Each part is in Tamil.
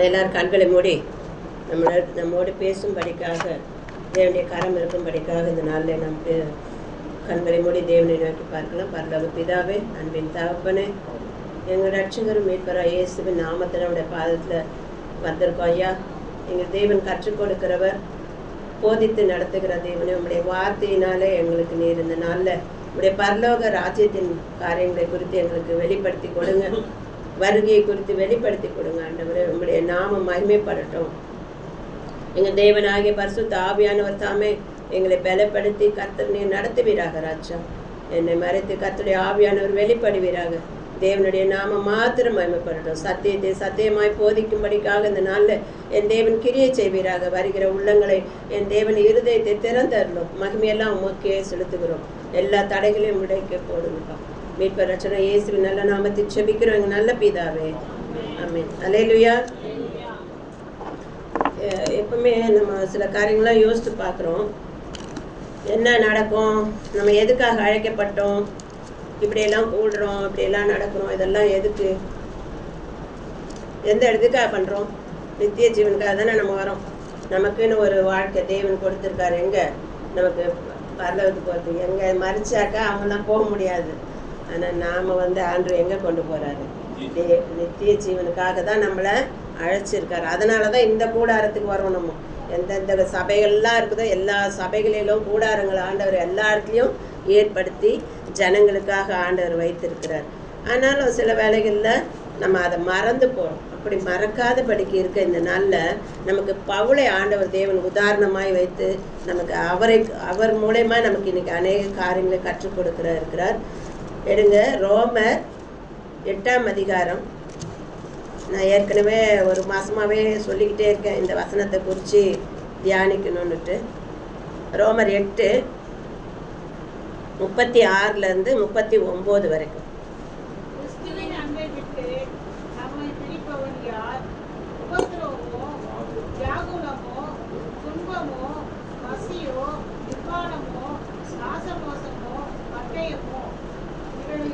எல்லாரும் கண்களை மூடி நம்மோடு பேசும்படிக்காக தேவனுடைய கரம் இருக்கும்படிக்காக இந்த நாளில் நமக்கு கண்களை மூடி தேவனை நோக்கி பார்க்கலாம். பரலோக பிதாவே, அன்பின் தகப்பனே, எங்கள் ரட்சகரும் மீட்பராக இயேசுவின் நாமத்தில் நம்முடைய பாதத்தில் வந்திருக்கோம் ஐயா. எங்கள் தேவன் கற்றுக் கொடுக்கிறவர், போதித்து நடத்துகிற தேவனே, உங்களுடைய வார்த்தையினாலே எங்களுக்கு நீர் இந்த நாளில் உங்களுடைய பரலோக ராஜ்யத்தின் காரியங்களை குறித்து எங்களுக்கு வெளிப்படுத்தி கொடுங்க. வருகையை குறித்து வெளிப்படுத்தி கொடுங்க ஆண்டவரே. உங்களுடைய நாமம் மகிமைப்படட்டும். எங்கள் தேவனாகிய பரிசுத்த ஆவியானவர் தாமே எங்களை பலப்படுத்தி கர்த்தர் நீர் நடத்துவீராக. ராஜா, என்னை மறைத்து கர்த்தருடைய ஆவியானவர் வெளிப்படுவீராக. தேவனுடைய நாமம் மாத்திரம் மகிமைப்படட்டும். சத்தியத்தை சத்தியமாய் போதிக்கும்படிக்காக இந்த நாளில் என் தேவன் கிரியை செய்வீராக. வருகிற உள்ளங்களை என் தேவன் இருதயத்தை திறந்தரலும். மகிமையெல்லாம் உமக்கே செலுத்துகிறோம். எல்லா தடைகளையும் உடைக்க போடுங்கப்பா. மீட்பர் ரட்சகர் இயேசுவின் நல்ல நாமத்தில் செபிக்கிறோம் எங்கள் நல்ல பிதாவே, ஆமென். அல்லேலூயா. எப்பவுமே நம்ம சில காரியங்களாம் யோசித்து பார்க்குறோம். என்ன நடக்கும், நம்ம எதுக்காக அழைக்கப்பட்டோம், இப்படியெல்லாம் கூடுறோம், இப்படியெல்லாம் நடக்கிறோம், இதெல்லாம் எதுக்கு, எந்த இடத்துக்காக பண்ணுறோம்? நித்திய ஜீவனுக்காக தானே நம்ம வரோம். நமக்குன்னு ஒரு வாழ்க்கை தேவன் கொடுத்துருக்காரு. எங்கே நமக்கு பரலோகத்துக்கு போகிறது, எங்கே மறிச்சாக்கா அவங்களாம் போக முடியாது. ஆனால் நாம் ஆண்டவர் எங்கே கொண்டு போகிறாரு? நித்திய ஜீவனுக்காக தான் நம்மளை அழைச்சிருக்காரு. அதனால தான் இந்த கூடாரத்துக்கு வரோம். நம்ம எந்தெந்த சபைகள்லாம் இருக்குதோ எல்லா சபைகளிலும் கூடாரங்கள் ஆண்டவர் எல்லா இடத்துலையும் ஏற்படுத்தி ஜனங்களுக்காக ஆண்டவர் வைத்திருக்கிறார். ஆனாலும் சில வேளைகளில் நம்ம அதை மறந்து போகிறோம். அப்படி மறக்காதபடிக்கு இருக்க இந்த நாளில் நமக்கு பவுலை ஆண்டவர் தேவன் உதாரணமாய் வைத்து நமக்கு அவர் மூலமா நமக்கு இன்னைக்கு அநேக காரியங்களை கற்றுக் இருக்கிறார். எடுங்க, ரோமர் 8ஆம் அதிகாரம். நான் ஏற்கனவே ஒரு மாதமாகவே சொல்லிக்கிட்டே இருக்கேன் இந்த வசனத்தை குறித்து தியானிக்கணுன்னுட்டு. ரோமர் 8:36 39 வரைக்கும்.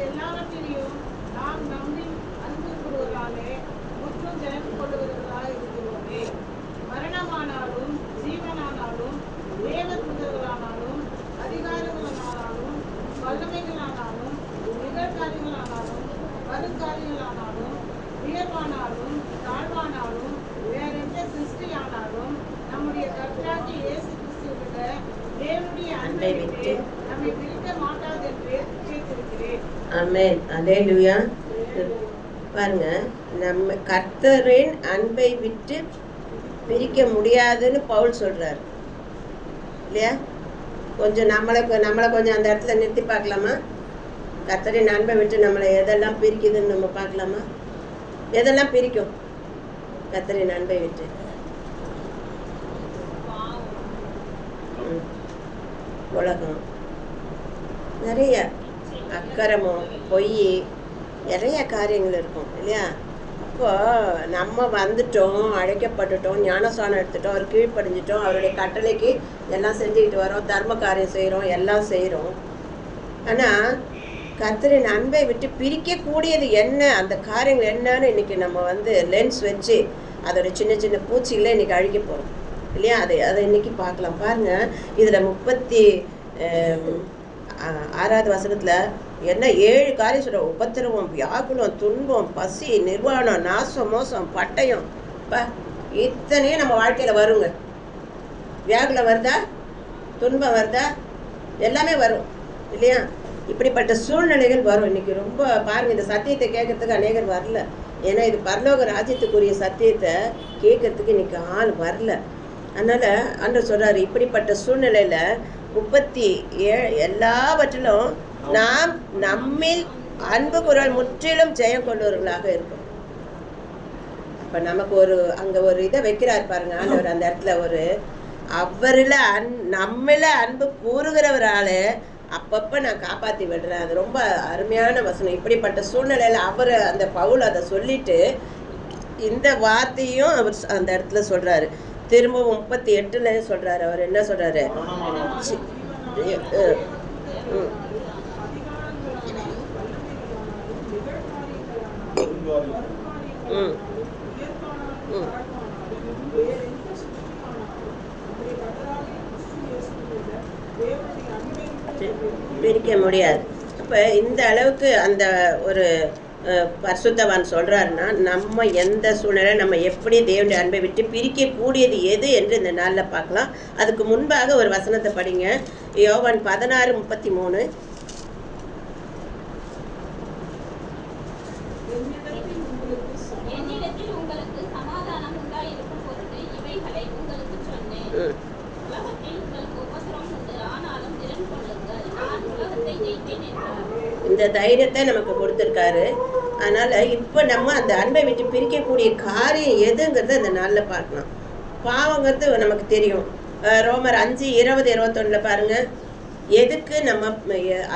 எல்லாவற்றிலையும் நாம் நம்மில் அன்பு கூறுவதாலே முற்றும் ஜெயம் கொள்ளுகிறவர்களாக இருக்கிறோமே. மரணமானாலும் ஜீவனானாலும் தேவதூதர்களானாலும் அதிகாரிகளானாலும் வல்லமைகளானாலும் நிகழ்காரியங்களானாலும் வருங்காரியங்களானாலும் உயர்வானாலும் தாழ்வானாலும் வேறெந்த சிருஷ்டியானாலும் நம்முடைய கர்த்தராகிய இயேசு கிறிஸ்துவிட தேவனுடைய அன்பை விட்டு நம்மை பிரிக்க மாட்டாது என்று நிச்சயித்திருக்கிறேன். ஆமென். அல்லேலூயா. பாருங்க, நம்ம கர்த்தரின் அன்பை விட்டு பிரிக்க முடியாதுன்னு பவுல் சொல்றாரு இல்லையா? கொஞ்சம் நம்மளை கொஞ்சம் அந்த இடத்துல நிறுத்தி பார்க்கலாமா? கர்த்தரின் அன்பை விட்டு நம்மளை எதெல்லாம் பிரிக்குதுன்னு நம்ம பார்க்கலாமா? எதெல்லாம் பிரிக்கும் கர்த்தரின் அன்பை விட்டு? உலகம், நிறைய அக்கரமும் பொய், நிறைய காரியங்கள் இருக்கும் இல்லையா? இப்போ நம்ம வந்துட்டோம், அழைக்கப்பட்டுட்டோம், ஞானஸ்தானம் எடுத்துட்டோம், அவர் கீழ்ப்படிஞ்சிட்டோம், அவருடைய கட்டளைக்கு எல்லாம் செஞ்சுக்கிட்டு வரோம், தர்ம காரியம் செய்கிறோம், எல்லாம் செய்கிறோம். ஆனால் கர்த்தரின் அன்பை விட்டு பிரிக்கக்கூடியது என்ன, அந்த காரியங்கள் என்னன்னு இன்னைக்கு நம்ம லென்ஸ் வச்சு அதோட சின்ன சின்ன பூச்சிகளை இன்னைக்கு அழிக்க போகிறோம் இல்லையா? அதை இன்னைக்கு பார்க்கலாம். பாருங்க, இதில் 36வது வசனத்தில் என்ன 7 காரியம் சொல்கிறோம். உபத்திரவம், வியாகுலம், துன்பம், பசி, நிர்வாணம், நாசம், மோசம், பட்டயம். இத்தனையும் நம்ம வாழ்க்கையில் வருங்க. வியாகுலம் வருதா, துன்பம் வருதா, எல்லாமே வரும் இல்லையா? இப்படிப்பட்ட சூழ்நிலைகள் வரும். இன்னைக்கு ரொம்ப பாருங்கள், இந்த சத்தியத்தை கேட்கறதுக்கு அநேகர் வரல. ஏன்னா இது பரலோக ராஜ்யத்துக்குரிய சத்தியத்தை கேட்கறதுக்கு இன்னைக்கு ஆள் வரல. அதனால் ஆண்டவர் சொல்கிறாரு, இப்படிப்பட்ட சூழ்நிலையில் 37 எல்லாவற்றிலும் நாம் நம்மில் அன்பு குரல் முற்றிலும் ஜெயம் கொண்டவர்களாக இருக்கும். அப்போ நமக்கு அங்கே ஒரு இதை வைக்கிறார் பாருங்க ஆண்டவர். அந்த இடத்துல அவரில் நம்மள அன்பு கூறுகிறவரால் அப்பப்போ நான் காப்பாற்றி விடுறேன். அது ரொம்ப அருமையான வசனம். இப்படிப்பட்ட சூழ்நிலையில் அவர் அந்த பவுல் அதை சொல்லிட்டு இந்த வார்த்தையும் அவர் அந்த இடத்துல சொல்கிறாரு. திரும்பவும் 38 சொல்கிறாரு. அவர் என்ன சொல்கிறாரு? முடியாது. அப்போ இந்த அளவுக்கு அந்த ஒரு பரிசுத்தவான் சொல்கிறாருன்னா, நம்ம எந்த சூழ்நிலை நம்ம எப்படி தேவனுடைய அன்பை விட்டு பிரிக்கக்கூடியது எது என்று இந்த நாளில் பார்க்கலாம். அதுக்கு முன்பாக ஒரு வசனத்தை படிங்க. யோவான் 16:33. இந்த தைரியத்தை நமக்கு கொடுத்துருக்காரு. அதனால் இப்போ நம்ம அந்த அன்பை விட்டு பிரிக்கக்கூடிய காரியம் எதுங்கிறத இந்த நாளில் பார்க்கலாம். பாவங்கிறது நமக்கு தெரியும். ரோமர் 5:20-21 பாருங்கள். எதுக்கு நம்ம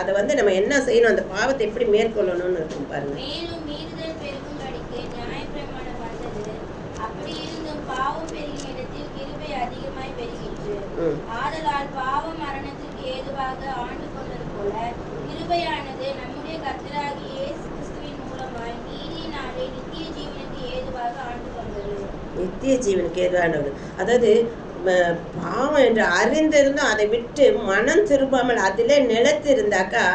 அதை வந்து நம்ம என்ன செய்யணும், அந்த பாவத்தை எப்படி மேற்கொள்ளணும்னு இருக்கும் பாருங்கள். ஆதலால் பாவம் மரணத்திற்கு ஏதுவாக ஆண்டு கொண்டது போல கிருபையானது நம்முடைய கர்த்தராகிய இயேசு கிறிஸ்துவின் மூலமாய் நீதியினாலே நித்திய ஜீவனுக்கு ஏதுவாக ஆண்டு கொண்டது. நித்திய ஜீவனுக்கு ஏதுவானது, அதாவது பாவம் என்று அறிந்திருந்தும் அதை விட்டு மனம் திரும்பாமல் அதிலே நிலைத்து இருந்தாக்கா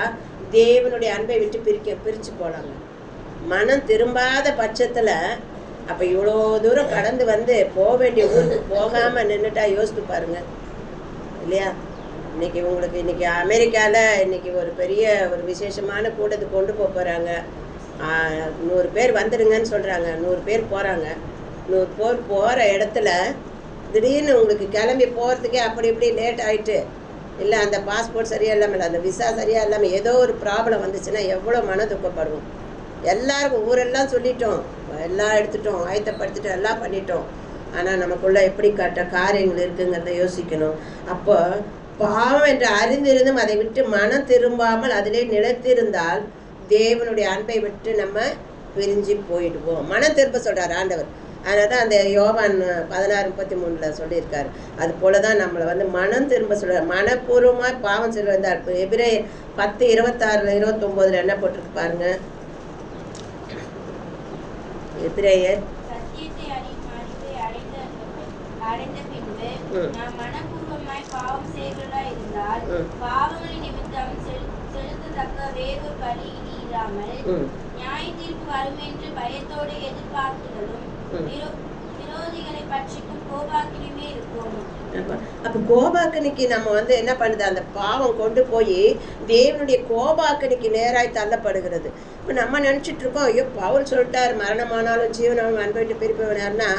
தேவனுடைய அன்பை விட்டு பிரித்து போனாங்க. மனம் திரும்பாத பட்சத்தில் அப்போ இவ்வளோ தூரம் கடந்து வந்து போக வேண்டிய ஊருக்கு போகாமல் நின்றுட்டா யோசித்து பாருங்க இல்லையா? இன்னைக்கு உங்களுக்கு இன்னைக்கு அமெரிக்காவில் இன்னைக்கு ஒரு பெரிய ஒரு விசேஷமான கூட்டத்துக்கு கொண்டு போகிறாங்க. 100 பேர் வந்துடுங்கன்னு சொல்கிறாங்க. 100 பேர் போகிறாங்க. 100 பேர் போகிற இடத்துல திடீர்னு உங்களுக்கு கிளம்பி போகிறதுக்கே அப்படி இப்படி லேட் ஆகிட்டு, இல்லை அந்த பாஸ்போர்ட் சரியாக இல்லாமல், அந்த விசா சரியாக இல்லாமல் ஏதோ ஒரு ப்ராப்ளம் வந்துச்சுன்னா எவ்வளோ மன துக்கப்படுவோம். எல்லாருக்கும் ஊரெல்லாம் சொல்லிட்டோம், எல்லாம் எடுத்துட்டோம், ஆயத்தப்படுத்திட்டோம், எல்லாம் பண்ணிட்டோம். ஆனால் நமக்குள்ளே எப்படி காரியங்கள் இருக்குங்கிறத யோசிக்கணும். அப்போ பாவம் என்று அறிந்திருந்தும் அதை விட்டு மனம் திரும்பாமல் அதிலே நிலைத்திருந்தால் தேவனுடைய அன்பை விட்டு நம்ம பிரிஞ்சு போயிடுவோம். மனம் திரும்ப சொல்கிறார் ஆண்டவர். அதனால தான் அந்த யோவான் 16:33 சொல்லியிருக்காரு. அது போல தான் நம்மளை வந்து மனம் திரும்ப சொல்கிறார். மனப்பூர்வமாக பாவம் செய்ய வந்தார். இப்போ எபிரேயர் 10:26-29 என்ன போட்டிருக்கு பாருங்க. எபிரேயர் அடைந்த பின்பு நாம் மனப்பூர்வமாய் பாவம் செய்கிறதா இருந்தால் பாவங்களின் நிமித்தம் செலுத்தத்தக்க வேறொரு பலி இனி இல்லாமல் நியாய தீர்ப்பு வரும் என்று பயத்தோடு எதிர்பார்ப்புகளும் விரோதிகளை பட்சிக்கும் கோபாக்கினியுமே இருக்கும். அப்போ கோபாக்கனிக்கு நம்ம வந்து என்ன பண்ணுது, அந்த பாவம் கொண்டு போய் தேவனுடைய கோபாக்கனிக்கு நேராய் தள்ளப்படுகிறது. இப்போ நம்ம நினச்சிட்டு இருக்கோம், ஐயோ பவுல் சொல்லிட்டார் மரணமானாலும் ஜீவனாலும் அன்பைட்டு பிரிப்பவனார்னா.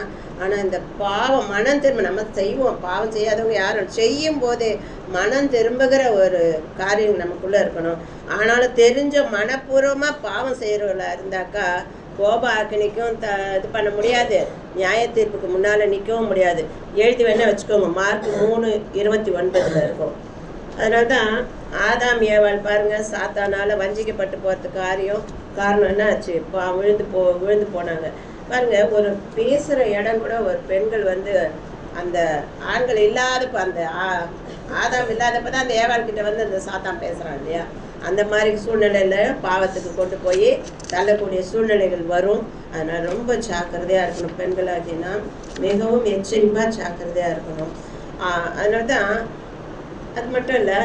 ஆனால் இந்த பாவம் மனம் திரும்ப நம்ம செய்வோம். பாவம் செய்யாதவங்க யாரும் செய்யும் போதே மனம் திரும்புகிற ஒரு காரியம் நமக்குள்ளே இருக்கணும். ஆனாலும் தெரிஞ்ச மனப்பூர்வமாக பாவம் செய்கிறவங்களா இருந்தாக்கா கோப அக்கினிக்கும் இது பண்ண முடியாது, நியாய தீர்ப்புக்கு முன்னால் நிற்கவும் முடியாது. எழுதி வேணால் வச்சுக்கோங்க, மார்க் 3:29 இருக்கும். அதனால தான் ஆதாம் ஏவாள் பாருங்கள், சாத்தானால் வஞ்சிக்கப்பட்டு போகிறதுக்கு காரணம் என்ன ஆச்சு? விழுந்து போனாங்க பாருங்கள். ஒரு பேசுகிற இடம் கூட ஒரு பெண்கள் வந்து அந்த ஆண்கள் இல்லாதப்போ, அந்த ஆதாம் இல்லாதப்போ தான் அந்த ஏவாள்கிட்ட வந்து அந்த சாத்தான் பேசுகிறான் இல்லையா? அந்த மாதிரி சூழ்நிலையில் பாவத்துக்கு கொண்டு போய் தள்ளக்கூடிய சூழ்நிலைகள் வரும். அதனால் ரொம்ப ஜாக்கிரதையாக இருக்கணும். பெண்களாகினா மிகவும் எச்சரிப்பாக ஜாக்கிரதையாக இருக்கணும். அதனால தான் அது மட்டும் இல்லை,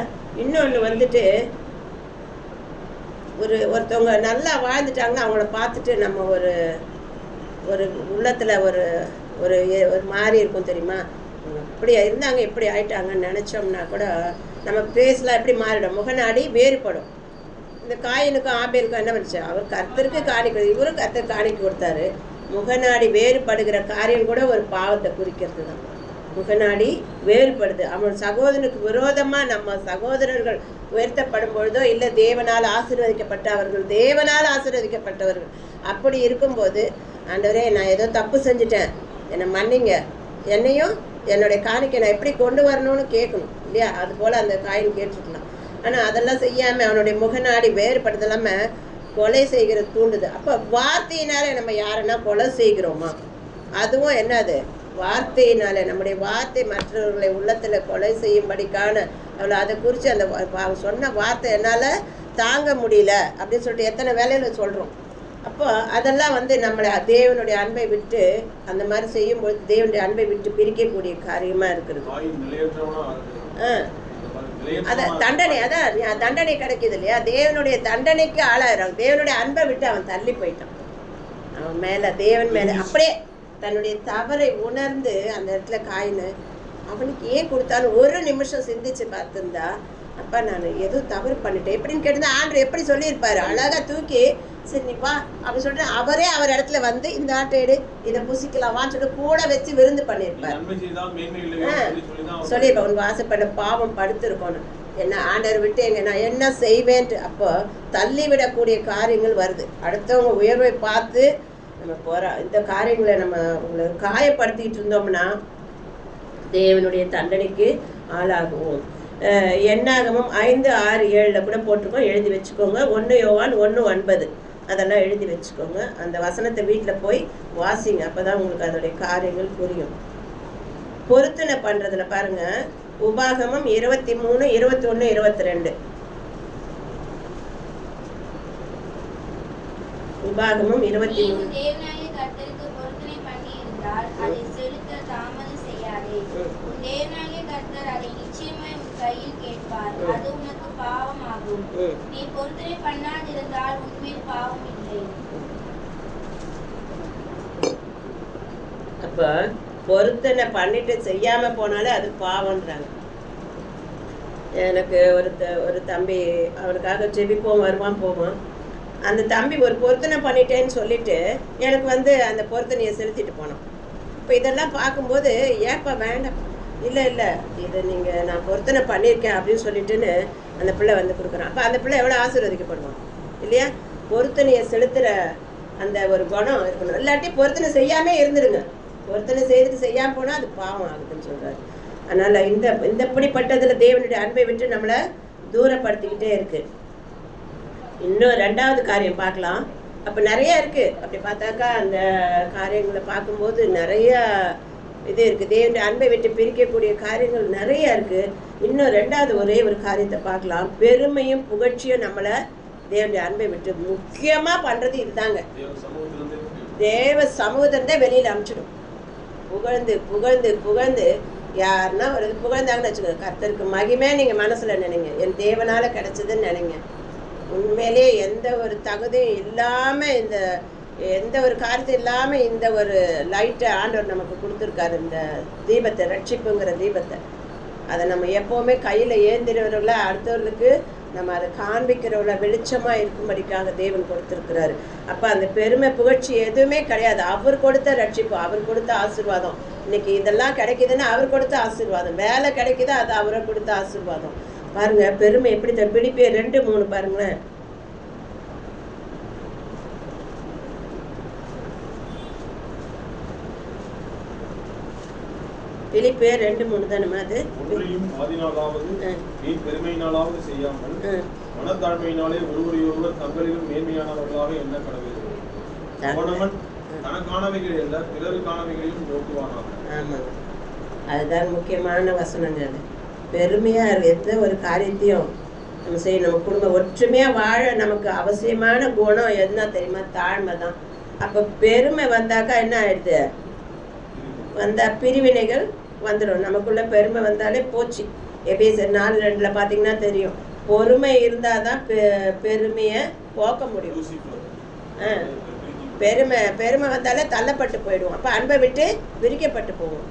இன்னொன்று வந்துட்டு ஒருத்தவங்க நல்லா வாழ்ந்துட்டாங்கன்னா அவங்கள பார்த்துட்டு நம்ம ஒரு உள்ளத்தில் ஒரு மாதிரி இருக்கும் தெரியுமா? இப்படி இருந்தாங்க இப்படி ஆயிட்டாங்கன்னு நினச்சோம்னா கூட நம்ம பேசலாம் எப்படி மாறிடும், முகநாடி வேறுபடும். இந்த காயினுக்கும் ஆபேலுக்கும் என்ன பண்ணுச்சு? அவர் கர்த்தருக்கு காணிக்க, இவரும் கர்த்தருக்கு காணிக்க கொடுத்தாரு. முகநாடி வேறுபடுகிற காரியம் கூட ஒரு பாவத்தை குறிக்கிறது தான். முகநாடி வேறுபடுது. அவன் சகோதரனுக்கு விரோதமாக நம்ம சகோதரர்கள் உயர்த்தப்படும் பொழுதோ, இல்லை தேவனால் ஆசீர்வதிக்கப்பட்டவர்கள் அப்படி இருக்கும்போது, ஆண்டவரே நான் ஏதோ தப்பு செஞ்சுட்டேன், என்னை மன்னிங்க, என்னையும் என்னுடைய காணிக்கை நான் எப்படி கொண்டு வரணும்னு கேட்கணும் இல்லையா? அது போல் அந்த காயின் கேட்டுருக்கலாம். ஆனால் அதெல்லாம் செய்யாமல் அவனுடைய முகநாடி வேறுபடுறது இல்லாமல் கொலை செய்கிறது தூண்டுது. அப்போ வார்த்தையினால நம்ம யாருன்னா கொலை செய்கிறோமா? அதுவும் என்னது? வார்த்தையினால நம்முடைய வார்த்தை மற்றவர்களை உள்ளத்தில் கொலை செய்யும்படிக்கான அவ்வளோ அதை குறித்து அந்த சொன்ன வார்த்தை என்னால் தாங்க முடியல அப்படின்னு சொல்லிட்டு எத்தனை வேலையில் சொல்கிறோம். அப்போ அதெல்லாம் வந்து நம்மளை தேவனுடைய அன்பை விட்டு அந்த மாதிரி செய்யும்போது தேவனுடைய அன்பை விட்டு பிரிக்கக்கூடிய காரியமாக இருக்கிறது. அதான் தண்டனை, அதான் தண்டனை கிடைக்குது இல்லையா, தேவனுடைய தண்டனைக்கு ஆளாயிரம். தேவனுடைய அன்பை விட்டு அவன் தள்ளி போயிட்டான். அவன் மேல, தேவன் மேல அப்படியே தன்னுடைய தவறை உணர்ந்து அந்த இடத்துல காயின்னு அவனுக்கு ஏன் கொடுத்தாலும் ஒரு நிமிஷம் சிந்திச்சு பார்த்துருந்தா, அப்பா நான் ஏதோ தவறு பண்ணிட்டேன் எப்படின்னு கேட்டிருந்தா ஆண்டவர் எப்படி சொல்லியிருப்பாரு, அழகா தூக்கி சரி நீ வா அப்படி சொல்லிட்டு அவரே அவர் இடத்துல வந்து இந்த ஆட்டை எடு, இதை புசிக்கலாமான்னு சொல்லிட்டு கூட வச்சு விருந்து பண்ணியிருப்பாரு. சொல்லியிருப்பேன் உன் வாசப்பட பாவம் படுத்திருக்கணும், என்ன ஆண்டவர் விட்டு எங்க நான் என்ன செய்வேன்ட்டு. அப்போ தள்ளி விடக்கூடிய காரியங்கள் வருது. அடுத்தவங்க உயர்வை பார்த்து நம்ம போகிறோம், இந்த காரியங்களை நம்ம உங்களை காயப்படுத்திக்கிட்டு இருந்தோம்னா தேவனுடைய தண்டனைக்கு ஆளாகுவோம். என்னாகமும் 5, 6, 7 கூட போட்டிருக்கோம், எழுதி வச்சுக்கோங்க. 1 யோவான் 1:9 அதெல்லாம் எழுதி வச்சுக்கோங்க. அந்த வசனத்தை வீட்டில் போய் வாசிங்க, அப்போதான் உங்களுக்கு அதோடைய காரியங்கள் புரியும். பொருத்தனை பண்ணுறதுல பாருங்க, உபாகமம் 23, 21, 22. உபாகமம் 23. கையில் கேட்பார், அது உனக்கு பாவமாகும். நீ பொருத்தனை பண்ணாதிருந்தால் உன்மேல் பாவம் இல்லை. அப்ப பொருத்தனை பண்ணிட்டு செய்யாம போனாலே அது பாவம்ன்றாங்க. எனக்கு ஒரு தம்பி, அவனுக்காக ஜெபிப்போம், வருவான் போவான். அந்த தம்பி ஒரு பொருத்தனை பண்ணிட்டேன்னு சொல்லிட்டு எனக்கு அந்த பொருத்தனையை செலுத்திட்டு போனான். இப்போ இதெல்லாம் பார்க்கும்போது ஏப்பா வேண்டாம், இல்லை இதை நீங்கள் நான் பொருத்தனை பண்ணியிருக்கேன் அப்படின்னு சொல்லிட்டுன்னு அந்த பிள்ளை கொடுக்குறான். அப்போ அந்த பிள்ளை எவ்வளோ ஆசீர்வதிக்கப்படுவான் இல்லையா? பொருத்தனையை செலுத்துகிற அந்த ஒரு குணம் இருக்கணும். இல்லாட்டி பொருத்தனை செய்யாமே இருந்துடுங்க. பொருத்தனை செய்துட்டு செய்யாமல் போனால் அது பாவம் ஆகுதுன்னு சொல்கிறாரு. அதனால் இந்த இப்படிப்பட்டதில் தேவனுடைய அன்பை விட்டு நம்மளை தூரப்படுத்திக்கிட்டே இருக்கு. இன்னும் 2வது காரியம் பார்க்கலாம். அப்போ நிறைய இருக்குது. அப்படி பார்த்தாக்கா அந்த காரியங்களை பார்க்கும்போது நிறையா இது இருக்குது. தேவனுடைய அன்பை விட்டு பிரிக்கக்கூடிய காரியங்கள் நிறைய இருக்குது. இன்னும் 2வது ஒரே ஒரு காரியத்தை பார்க்கலாம். பெருமையும் புகழ்ச்சியும் நம்மளை தேவனுடைய அன்பை விட்டு முக்கியமாக பண்ணுறது இதுதாங்க. தேவ சமூகத்தை வெளியில் அனுப்பிச்சிடும். புகழ்ந்து புகழ்ந்து புகழ்ந்து யாருன்னா ஒரு புகழ்ந்தாங்கன்னு வச்சுக்கோங்க, கர்த்தருக்கு மகிமே நீங்கள் மனசில் நினைங்க, என் தேவனால் கிடைச்சதுன்னு நினைங்க. உண்மையிலேயே எந்த ஒரு தகுதியும் இல்லாமல், எந்த ஒரு காரியத்தையும் இல்லாமல் இந்த ஒரு லைட்டை ஆண்டவர் நமக்கு கொடுத்துருக்காரு. இந்த தீபத்தை, ரட்சிப்புங்கிற தீபத்தை, அதை நம்ம எப்போவுமே கையில் ஏந்திரவர்கள அடுத்தவர்களுக்கு நம்ம அதை காண்பிக்கிறவங்கள வெளிச்சமாக இருக்கும்படிக்காக தேவன் கொடுத்துருக்கிறாரு. அப்போ அந்த பெருமை புகழ்ச்சி எதுவுமே கிடையாது. அவர் கொடுத்த ரட்சிப்பு, அவர் கொடுத்த ஆசீர்வாதம். இன்னைக்கு இதெல்லாம் கிடைக்குதுன்னா அவர் கொடுத்த ஆசீர்வாதம். வேலை கிடைக்குது, அது அவரை கொடுத்த ஆசீர்வாதம். பாருங்க பெருமை எப்படி பிலிப்பியர் 2:3 பாருங்களேன். பிலிப்பியர் 2:3 தானே அது. பெருமையினாலாவது செய்யாமல் மனத்தாழ்மையினாலே ஒருவரையொருவர் தங்களிலும் மேன்மையானவர்களாக என்ன கடவுள் அவனவன் தனக்கானவைகள் அல்ல பிறருக்கானவைகளையும் நோக்குவானாக. ஆமா, அதுதான் முக்கியமான வசனங்க. அது பெருமையாக எந்த ஒரு காரியத்தையும் நம்ம செய்யணும். நம்ம குடும்பம் ஒற்றுமையாக வாழ நமக்கு அவசியமான குணம் என்ன தெரியுமா? தாழ்மை தான். அப்போ பெருமை வந்தாக்கா என்ன ஆயிடுது? பிரிவினைகள் வந்துடும். நமக்குள்ள பெருமை வந்தாலே போச்சு. எபேசியர் 4:2 பார்த்தீங்கன்னா தெரியும். பொறுமை இருந்தால் தான் பெருமையை போக்க முடியும். பெருமை வந்தாலே தள்ளப்பட்டு போயிடும். அப்போ அன்பை விட்டு விரிக்கப்பட்டு போகும்.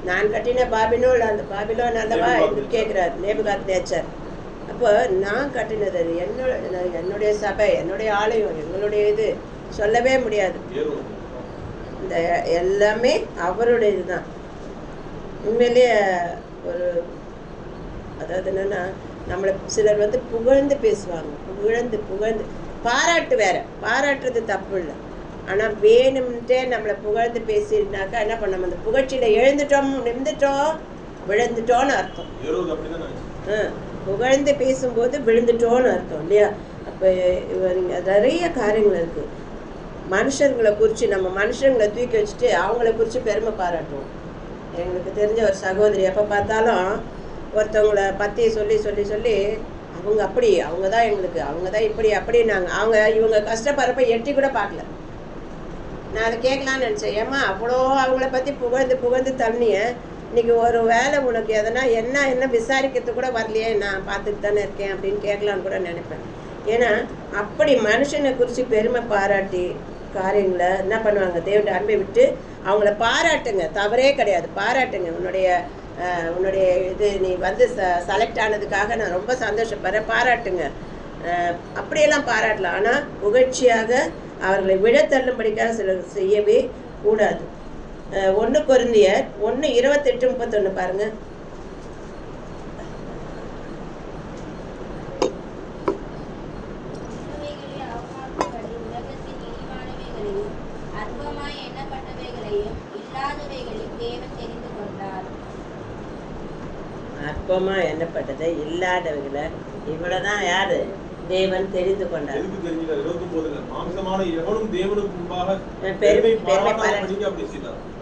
நான் கட்டின பாபிலோன், அந்த பாபிலோன் அல்லவா என்று கேட்குறார் நேபுகாத்நேச்சர். அப்போ நான் கட்டினது அது என்னுடைய சபை, என்னுடைய ஆலயம், எங்களுடைய இது சொல்லவே முடியாது. இந்த எல்லாமே அவருடைய இதுதான். உண்மையிலேயே ஒரு அதாவது என்னென்னா, நம்மளை சிலர் புகழ்ந்து பேசுவாங்க. புகழ்ந்து பாராட்டு வேற, பாராட்டுறது தப்பு இல்லை. ஆனால் வேணும்ன்ட்டே நம்மளை புகழ்ந்து பேசினாக்கா என்ன பண்ணோம்? அந்த புகழ்ச்சியில் நிமிந்துட்டோம் விழுந்துட்டோன்னு அர்த்தம். புகழ்ந்து பேசும்போது விழுந்துட்டோன்னு அர்த்தம் இல்லையா? அப்போ நிறைய காரியங்கள் இருக்குது. மனுஷங்களை குறித்து நம்ம மனுஷங்களை தூக்கி வச்சுட்டு அவங்கள குறித்து பெருமை பாராட்டுவோம். எங்களுக்கு தெரிஞ்ச ஒரு சகோதரி எப்போ பார்த்தாலும் ஒருத்தவங்களை பற்றி சொல்லி சொல்லி சொல்லி அவங்க அப்படி, அவங்க தான் எங்களுக்கு, அவங்க தான் இப்படி அப்படின்னாங்க. இவங்க கஷ்டப்படுறப்ப எட்டி கூட பார்க்கல. நான் அதை கேட்கலான்னு நினச்சேன். ஏம்மா அவ்வளோ அவங்கள பற்றி புகழ்ந்து தண்ணிய இன்னைக்கு ஒரு வேலை உனக்கு எதனா என்ன விசாரிக்கிறது கூட வரலையே, நான் பார்த்துட்டு தானே இருக்கேன் அப்படின்னு கேட்கலான்னு கூட நினைப்பேன். ஏன்னா அப்படி மனுஷனை குறித்து பெருமை பாராட்டி காரியங்களை என்ன பண்ணுவாங்க, தேவனுடைய அன்பை விட்டு அவங்கள பாராட்டுங்க, தவறே கிடையாது, பாராட்டுங்க. உன்னுடைய இது நீ வந்து செலக்ட் ஆனதுக்காக நான் ரொம்ப சந்தோஷப்படுறேன், பாராட்டுங்க. அப்படியெல்லாம் பாராட்டலாம். ஆனால் புகழ்ச்சியாக அவர்களை விழ தள்ளும்படிக்காக சிலர் செய்யவே கூடாது. 1 கொரிந்தியர் 1:28-31 பாருங்க. அற்பமா எண்ணப்பட்டதை இல்லாதவைகளை இவ்வளவுதான் யாரு தேவன் தெரிந்து கொண்டார்.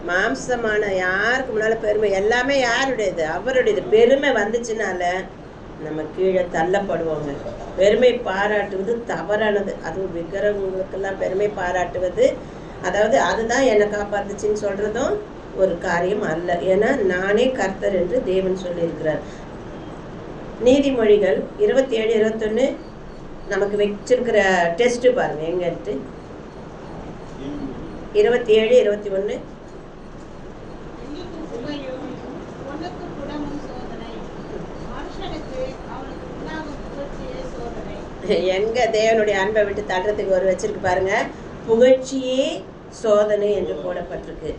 மாம்சமான யாருக்கு முன்னால பெருமை எல்லாமே யாருடையது, அவருடையது. பெருமை வந்துச்சுனால நம்ம கீழே தள்ளப்படுவோங்க. பெருமை பாராட்டுவது தவறானது. அதுவும் விக்கிரகங்களுக்கெல்லாம் பெருமை பாராட்டுவது, அதாவது அதுதான் என்னை காப்பாத்துச்சுன்னு சொல்றதும் ஒரு காரியம் அல்ல. ஏன்னா நானே கர்த்தர் என்று தேவன் சொல்லியிருக்கிறார். நீதிமொழிகள் 27-21 நமக்கு வச்சிருக்கிற டெஸ்ட் பாருங்க எங்கன்ட்டு. 27-21 எங்க தேவனுடைய அன்பை விட்டு தள்ளுறதுக்கு ஒரு வச்சிருக்கு பாருங்க, புகழ்ச்சியே சோதனை என்று போடப்பட்டிருக்கு.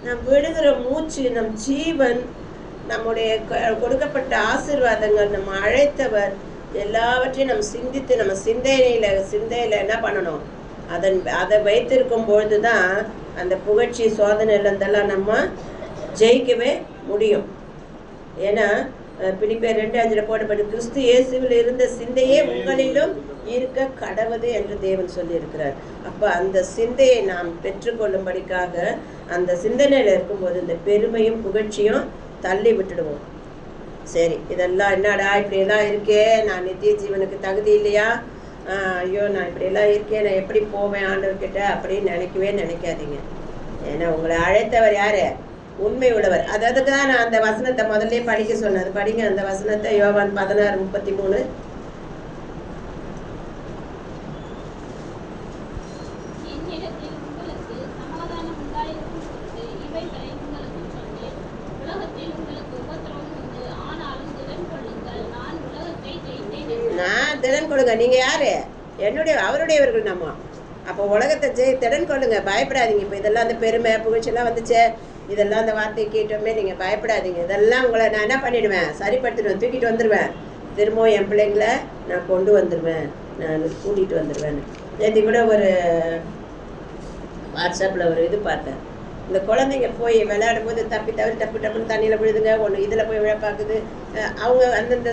நம் விடுகிற மூச்சு, நம் ஜீவன், நம்முடைய கொடுக்கப்பட்ட ஆசீர்வாதங்கள், நம்ம அழைத்தவர் எல்லாவற்றையும் நம்ம சிந்தித்து நம்ம சிந்தையில என்ன பண்ணணும், அதை வைத்திருக்கும் பொழுது தான் அந்த புகழ்ச்சி சோதனையிலேருந்தெல்லாம் நம்ம ஜெயிக்கவே முடியும். ஏன்னா பிலிப்பியர் 2:5 போடப்பட்டு கிறிஸ்து இயேசுவில் இருந்த சிந்தையே உங்களிலும் இருக்க கடவுது என்று தேவன் சொல்லியிருக்கிறார். அப்போ அந்த சிந்தையை நாம் பெற்றுக்கொள்ளும்படிக்காக அந்த சிந்தனையில் இருக்கும்போது இந்த பெருமையும் புகழ்ச்சியும் தள்ளி விட்டுடுவோம். சரி, இதெல்லாம் என்னடா இப்படியெல்லாம் இருக்கே, நான் நித்திய ஜீவனுக்கு தகுதி இல்லையா, ஐயோ நான் இப்படியெல்லாம் இருக்கேன், நான் எப்படி போவேன் ஆண்டவர்கிட்ட அப்படின்னு நினைக்காதீங்க. ஏன்னா உங்களை அழைத்தவர் யாரு, உண்மை உள்ளவர். அதுக்கு தான் நான் அந்த வசனத்தை முதல்ல படிக்க சொன்னது. படிங்க அந்த வசனத்தை, யோவான் 16:33. நான் திறன் கொடுங்க, நீங்க யாரு, அவருடையவர்கள் நம்ம. அப்போ உலகத்தை திறன் கொள்ளுங்க, பயப்படாதீங்க. இப்போ இதெல்லாம் அந்த பெருமை புகழ்ச்சியெல்லாம் வந்துச்சு, இதெல்லாம் அந்த வார்த்தையை கேட்டோமே நீங்கள் பயப்படாதீங்க. இதெல்லாம் உங்களை நான் என்ன பண்ணிடுவேன், சரிப்படுத்திடுவேன், தூக்கிட்டு வந்துடுவேன். திரும்பவும் என் பிள்ளைங்களை நான் கொண்டு வந்துடுவேன், நான் கூட்டிகிட்டு வந்துடுவேன். நேற்று கூட ஒரு வாட்ஸ்அப்பில் ஒரு இது பார்த்தேன். இந்த குழந்தைங்க போய் விளையாடும் போது டப்புன்னு தண்ணியில் விழுதுங்க, ஒன்று இதில் போய் விழ பார்க்குது. அவங்க அந்தந்த